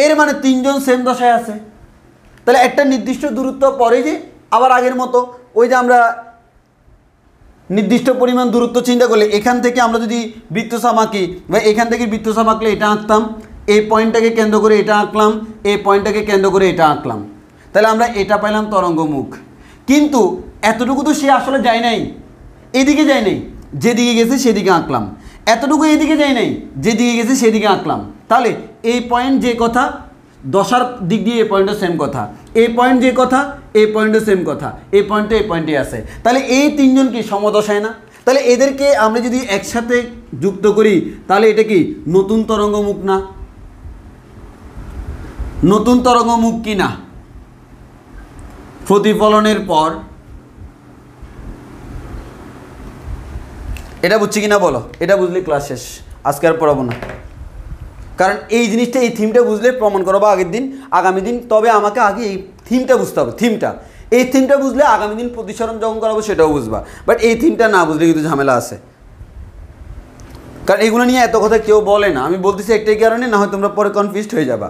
এর মানে তিনজন সেম দশায় আছে। তাহলে একটা নির্দিষ্ট দূরত্ব পরে যে আবার আগের মতো ওই যে আমরা নির্দিষ্ট পরিমাণ দূরত্ব চিন্তা করলে এখান থেকে আমরা যদি বৃত্তচাপ আঁকি বা এখান থেকে বৃত্তচাপ আঁকলে এটা আঁকতাম, এই পয়েন্টটাকে কেন্দ্র করে এটা আঁকলাম, এই পয়েন্টটাকে কেন্দ্র করে এটা আঁকলাম, তাহলে আমরা এটা পাইলাম তরঙ্গমুখ। কিন্তু এতটুকু তো সে আসলে যায় নাই, এদিকে যায় নাই, যেদিকে গেছে সেদিকে আঁকলাম। এতটুকু এদিকে যায় নাই, যেদিকে গেছে সেদিকে আঁকলাম। তাহলে এই পয়েন্ট যে কথা, দশার দিক দিয়ে এই পয়েন্টও সেম কথা, এই পয়েন্ট যে কথা, এই পয়েন্টও সেম কথা, এই পয়েন্টে আছে। তাহলে এই তিনজন কি সমদশায় না? তাহলে এদেরকে আমরা যদি একসাথে যুক্ত করি তাহলে এটা কি নতুন তরঙ্গমুখ না? নতুন তরঙ্গমুখ কি না? প্রতিফলনের পর এটা বুঝছি কিনা বলো? এটা বুঝলে ক্লাস শেষ, আজকে আর পড়াবো না। কারণ এই জিনিসটা, এই থিমটা বুঝলে প্রমাণ করবো আগের দিন, আগামী দিন। তবে আমাকে আগে এই থিমটা বুঝতে হবে, এই থিমটা বুঝলে আগামী দিন প্রতিসরণ যখন করাবো সেটাও বুঝবা। বাট এই থিমটা না বুঝলে কিন্তু ঝামেলা আছে, কারণ এগুলো নিয়ে এত কথা কেউ বলে না। আমি বলতেছি একটাই কারণে, না হয় তোমরা পরে কনফিউজড হয়ে যাবা।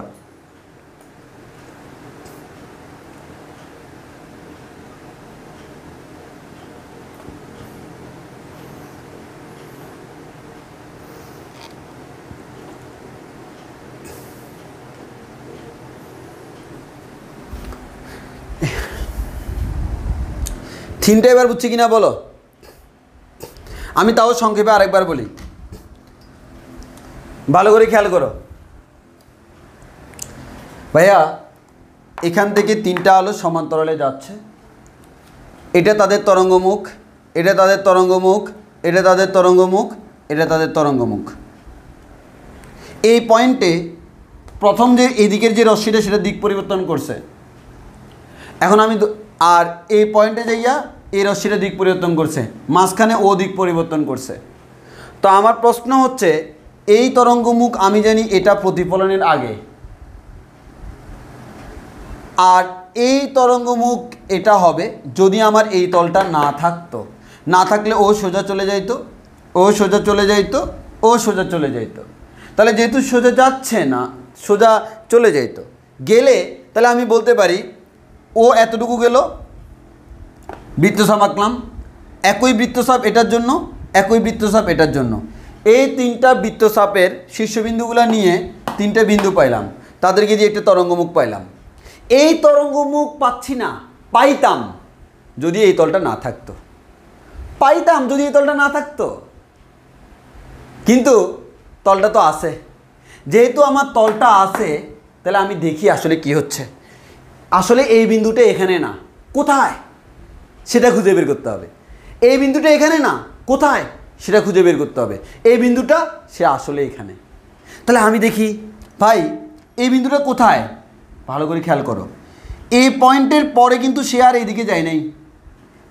থিমটা এবার বুঝছি কিনা বলো? আমি তাও সংক্ষেপে আরেকবার বলি, ভালো করে খেয়াল করো। ভাইয়া এখান থেকে তিনটা আলো সমান্তরালে যাচ্ছে, এটা তাদের তরঙ্গমুখ, এটা তাদের তরঙ্গমুখ, এটা তাদের তরঙ্গমুখ, এটা তাদের তরঙ্গমুখ। এই পয়েন্টে প্রথম যে এদিকের যে রশ্মিটা সেটা দিক পরিবর্তন করছে। এখন আমি আর এই পয়েন্টে যাইয়া এই রশ্মিটা দিক পরিবর্তন করছে, মাঝখানে ও দিক পরিবর্তন করছে। তো আমার প্রশ্ন হচ্ছে, এই তরঙ্গমুখ আমি জানি এটা প্রতিফলনের আগে, আর এই তরঙ্গমুখ এটা হবে যদি আমার এই তলটা না থাকতো। না থাকলে ও সোজা চলে যাইতো, ও সোজা চলে যাইতো, ও সোজা চলে যাইতো। তাহলে যেহেতু সোজা যাচ্ছে না, সোজা চলে যাইতো, গেলে তাহলে আমি বলতে পারি ও এতটুকু গেল, বৃত্তচাপ আঁকলাম, একই বৃত্তচাপ এটার জন্য, একই বৃত্তচাপ এটার জন্য। এই তিনটা বৃত্তচাপের শীর্ষবিন্দুগুলো নিয়ে তিনটা বিন্দু পাইলাম, তাদেরকে দিয়ে একটা তরঙ্গমুখ পাইলাম। এই তরঙ্গমুখ পাচ্ছি না, পাইতাম যদি এই তলটা না থাকতো, পাইতাম যদি এই তলটা না থাকতো। কিন্তু তলটা তো আছে, যেহেতু আমার তলটা আছে তাহলে আমি দেখি আসলে কি হচ্ছে। আসলে এই বিন্দুটা এখানে না, কোথায় সেটা খুঁজে বের করতে হবে। এই বিন্দুটা এখানে না, কোথায় সেটা খুঁজে বের করতে হবে। এই বিন্দুটা সে আসলে এখানে। তাহলে আমি দেখি ভাই এই বিন্দুটা কোথায়, ভালো করে খেয়াল করো। এই পয়েন্টের পরে কিন্তু সে আর এইদিকে যায় নাই,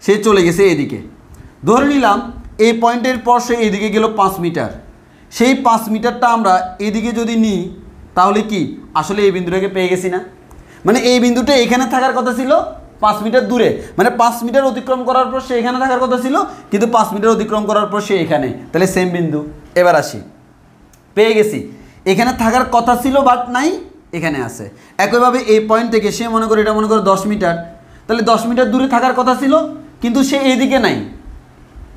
সে চলে গেছে এদিকে। ধরে নিলাম এই পয়েন্টের পর সে এদিকে গেল 5 মিটার। সেই 5 মিটারটা আমরা এদিকে যদি নিই তাহলে কি আসলে এই বিন্দুটাকে পেয়ে গেছি না? মানে এই বিন্দুটা এখানে থাকার কথা ছিল 5 মিটার দূরে, মানে 5 মিটার অতিক্রম করার পর সে এখানে থাকার কথা ছিল, কিন্তু 5 মিটার অতিক্রম করার পর সে এখানে। তাহলে সেম বিন্দু। এবার আসি, পেয়ে গেছি, এখানে থাকার কথা ছিল বাট নাই, এখানে আছে। একইভাবে এই পয়েন্ট থেকে সে মনে করে, এটা মনে করে 10 মিটার, তাহলে 10 মিটার দূরে থাকার কথা ছিল, কিন্তু সে এইদিকে নাই।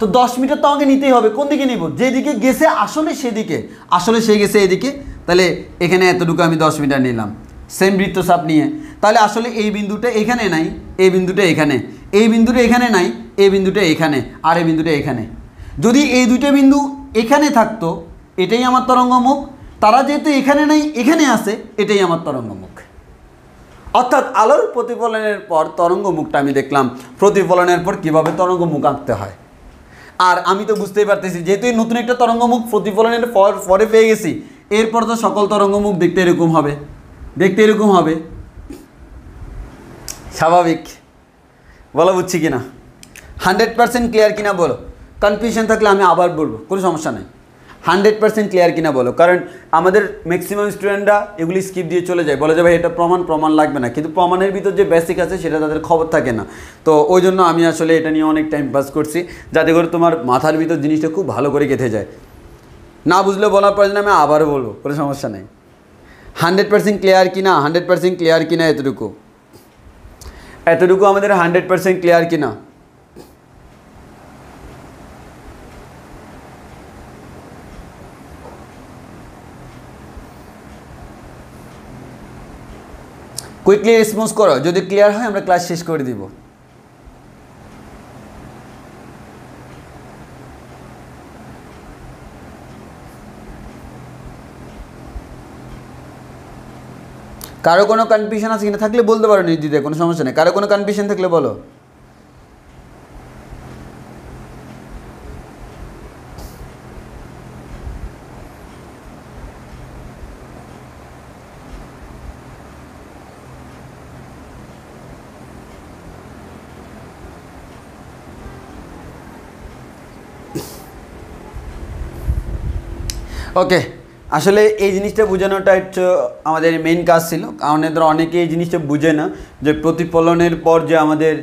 তো 10 মিটার তো আমাকে নিতেই হবে। কোন দিকে নিব? যেদিকে গেছে আসলে সেদিকে, আসলে সে গেছে এদিকে। তাহলে এখানে এতটুকু আমি 10 মিটার নিলাম সেম বৃত্তচাপ নিয়ে। তাহলে আসলে এই বিন্দুটা এখানে নাই, এই বিন্দুটা এখানে, এই বিন্দুটা এখানে নাই, এই বিন্দুটা এখানে, আর এই বিন্দুটা এখানে। যদি এই দুইটা বিন্দু এখানে থাকতো এটাই আমার তরঙ্গমুখ, তারা যেহেতু এখানে নাই এখানে আছে, এটাই আমার তরঙ্গমুখ। অর্থাৎ আলোর প্রতিফলনের পর তরঙ্গমুখটা আমি দেখলাম, প্রতিফলনের পর কীভাবে তরঙ্গমুখ আঁকতে হয়। আর আমি তো বুঝতেই পারতেছি, যেহেতু এই নতুন একটা তরঙ্গমুখ প্রতিফলনের পরে পেয়ে গেছি, এরপর তো সকল তরঙ্গমুখ দেখতে এরকম হবে, দেখতে এরকম হবে, স্বাভাবিক। বলা বুঝছি কিনা? 100% ক্লিয়ার কিনা বলো। কনফিউশন থাকলে আমি আবার বলবো, কোনো সমস্যা নেই। 100% ক্লিয়ার কিনা বলো, কারণ আমাদের ম্যাক্সিমাম স্টুডেন্টরা এগুলি স্কিপ দিয়ে চলে যায়, বলে যাবে এটা প্রমাণ লাগবে না, কিন্তু প্রমাণের ভিতর যে বেসিক আছে সেটা তাদের খবর থাকে না। তো ওই জন্য আমি আসলে এটা নিয়ে অনেক টাইম পাস করছি, যাতে করে তোমার মাথার ভিতর জিনিসটা খুব ভালো করে গেঁথে যায়। না বুঝলে বলার প্রয়োজন, আমি আবারও বলবো, কোনো সমস্যা নেই। 100% ক্লিয়ার কিনা, 100% ক্লিয়ার কিনা, এতটুকু আমাদের 100% ক্লিয়ার কিনা। কুইকলি রেসপন্স করো, যদি ক্লিয়ার হয় আমরা ক্লাস শেষ করে দিব। কারো কোনো কনফিউশন আছে কিনা, থাকলে বলতে পারো নির্দ্বিধায়, কোনো সমস্যা নেই। কারো কোনো কনফিউশন থাকলে বলো। ওকে, আসলে এই জিনিসটা বোঝানোটা একটু আমাদের মেইন কাজ ছিল, কারণ এদের অনেকে এই জিনিসটা বুঝে না যে প্রতিফলনের পর যে আমাদের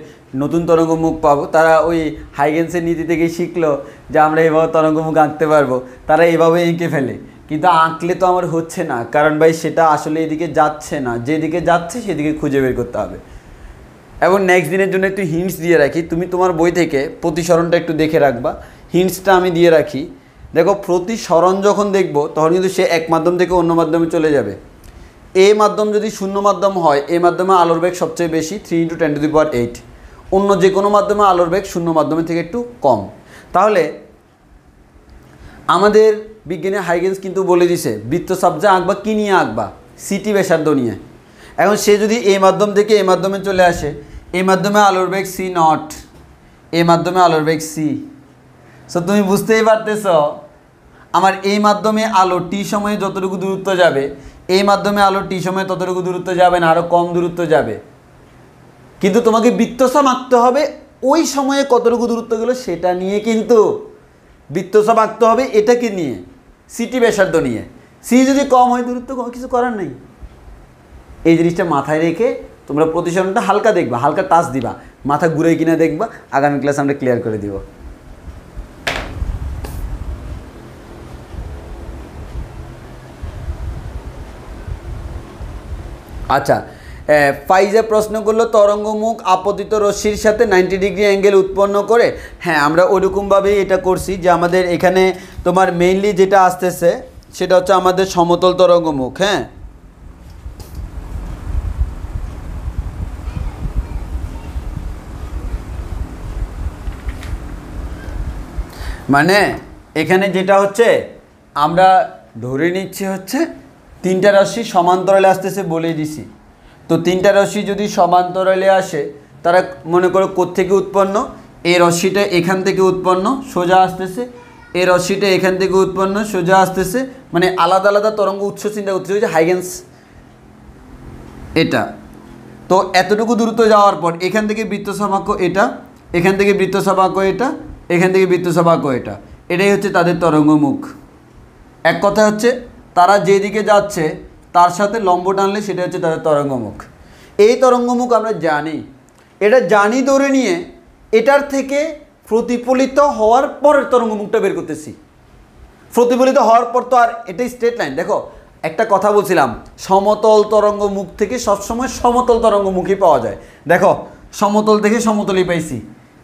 নতুন তরঙ্গমুখ পাবো, তারা ওই হাইগেন্সের নীতি থেকেই শিখলো যে আমরা এভাবে তরঙ্গমুখ আঁকতে পারবো, তারা এভাবে এঁকে ফেলে। কিন্তু আঁকলে তো আমার হচ্ছে না, কারণ ভাই সেটা আসলে এদিকে যাচ্ছে না, যেদিকে যাচ্ছে সেদিকে খুঁজে বের করতে হবে। এবং নেক্সট দিনের জন্য একটু হিন্টস দিয়ে রাখি, তুমি তোমার বই থেকে প্রতিসরণটা একটু দেখে রাখবা। হিন্টসটা আমি দিয়ে রাখি, দেখো প্রতিসরণ যখন দেখবো তখন কিন্তু সে এক মাধ্যম থেকে অন্য মাধ্যমে চলে যাবে। এ মাধ্যম যদি শূন্য মাধ্যম হয়, এ মাধ্যমে আলোর বেগ সবচেয়ে বেশি 3 × 10⁸। অন্য যে কোনো মাধ্যমে আলোর বেগ শূন্য মাধ্যমের থেকে একটু কম। তাহলে আমাদের বিজ্ঞানী হাইগেন্স কিন্তু বলে দিছে বৃত্তচাপ যা আঁকবা কী নিয়ে আঁকবা, সিটি ব্যাসার্ধ নিয়ে। এখন সে যদি এই মাধ্যম থেকে এই মাধ্যমে চলে আসে, এই মাধ্যমে আলোর বেগ c0, এই মাধ্যমে আলোর বেগ c। সো তুমি বুঝতেই পারতেছ আমার এই মাধ্যমে আলো টি সময়ে যতটুকু দূরত্ব যাবে, এই মাধ্যমে আলো টি সময়ে ততটুকু দূরত্ব যাবে না, আরও কম দূরত্ব যাবে। কিন্তু তোমাকে বৃত্তচাপ আঁকতে হবে ওই সময়ে কতটুকু দূরত্ব গেলো সেটা নিয়ে, কিন্তু বৃত্তচাপ আঁকতে হবে এটাকে নিয়ে, সিটি ব্যাসার্ধ নিয়ে। সি যদি কম হয় দূরত্ব কিছু করার নেই। এই জিনিসটা মাথায় রেখে তোমরা প্রতিসরণটা হালকা দেখবা, হালকা টাচ দিবা, মাথা ঘুরে কিনা দেখবা। আগামী ক্লাস আমরা ক্লিয়ার করে দিব। আচ্ছা, ফাইজা প্রশ্ন করলো তরঙ্গমুখ আপতিত রশ্মির সাথে 90° অ্যাঙ্গেল উৎপন্ন করে। হ্যাঁ, আমরা ওরকমভাবেই এটা করছি যে আমাদের এখানে তোমার মেইনলি যেটা আসতেছে সেটা হচ্ছে আমাদের সমতল তরঙ্গমুখ। হ্যাঁ, মানে এখানে যেটা হচ্ছে আমরা ধরে নিচ্ছি হচ্ছে তিনটা রশ্মি সমান্তরালে আসতেছে বলেই দিছি। তো তিনটা রশ্মি যদি সমান্তরালে আসে, তারা মনে করো কোত্থেকে উৎপন্ন, এই রশ্মিটা এখান থেকে উৎপন্ন সোজা আসতেছে, এই রশ্মিটা এখান থেকে উৎপন্ন সোজা আসতেছে, মানে আলাদা আলাদা তরঙ্গ উৎস চিন্তা করতেছে, ওই যে হাইগেন্স এটা। তো এতটুকু দূরত্ব যাওয়ার পর এখান থেকে বৃত্তচাপ আঁকো এটা, এখান থেকে বৃত্তচাপ আঁকো এটা, এখান থেকে বৃত্তচাপ আঁকো এটা, এটাই হচ্ছে তাদের তরঙ্গমুখ। এক কথা হচ্ছে তারা যেদিকে যাচ্ছে তার সাথে লম্ব টানলে সেটা হচ্ছে তাদের তরঙ্গমুখ। এই তরঙ্গমুখ আমরা জানি, এটা জানি ধরে নিয়ে এটার থেকে প্রতিফলিত হওয়ার পরের তরঙ্গমুখটা বের করতেছি। প্রতিফলিত হওয়ার পর তো আর এটাই স্ট্রেট লাইন। দেখো একটা কথা বলছিলাম, সমতল তরঙ্গমুখ থেকে সবসময় সমতল তরঙ্গমুখই পাওয়া যায়। দেখো সমতল থেকে সমতলই পাইছি,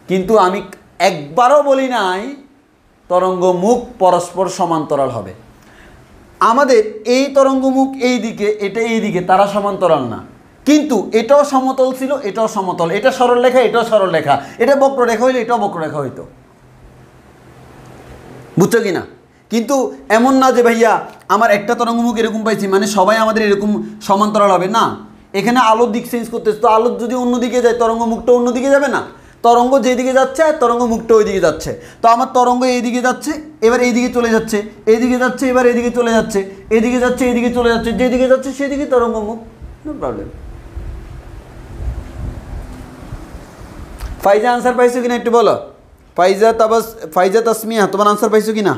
কিন্তু আমি একবারও বলি নাই তরঙ্গমুখ পরস্পর সমান্তরাল হবে। আমাদের এই তরঙ্গমুখ এই দিকে, এটা এই দিকে, তারা সমান্তরাল না, কিন্তু এটাও সমতল ছিল, এটাও সমতল, এটা সরলরেখা, এটাও সরলরেখা, এটা বক্ররেখা হইলে এটাও বক্ররেখা হইতো। বুঝছো কি না? কিন্তু এমন না যে ভাইয়া আমার একটা তরঙ্গমুখ এরকম পাইছি মানে সবাই আমাদের এরকম সমান্তরাল হবে না। এখানে আলোর দিক চেঞ্জ করতেছে, তো আলোর যদি অন্যদিকে যায় তরঙ্গমুখটা অন্যদিকে যাবে না। তরঙ্গ যেদিকে যাচ্ছে আর তরঙ্গমুখটা ওই দিকে যাচ্ছে। তো আমার তরঙ্গ এইদিকে যাচ্ছে, এবার এইদিকে চলে যাচ্ছে, এইদিকে যাচ্ছে, এবার এইদিকে চলে যাচ্ছে, এদিকে যাচ্ছে, এইদিকে চলে যাচ্ছে, যেদিকে যাচ্ছে সেদিকে তরঙ্গমুখ, নো প্রবলেম। ফাইজা আনসার পাইছো কিনা একটু বলো। ফাইজা তাসমিয়া তোমার আনসার পাইছো কিনা?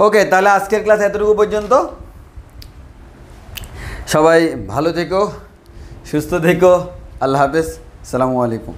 ওকে, তাহলে আজকের ক্লাস এতটুকু পর্যন্ত। সবাই ভালো থেকো, সুস্থ থেকো। আল্লাহ হাফেজ, আসসালামু আলাইকুম।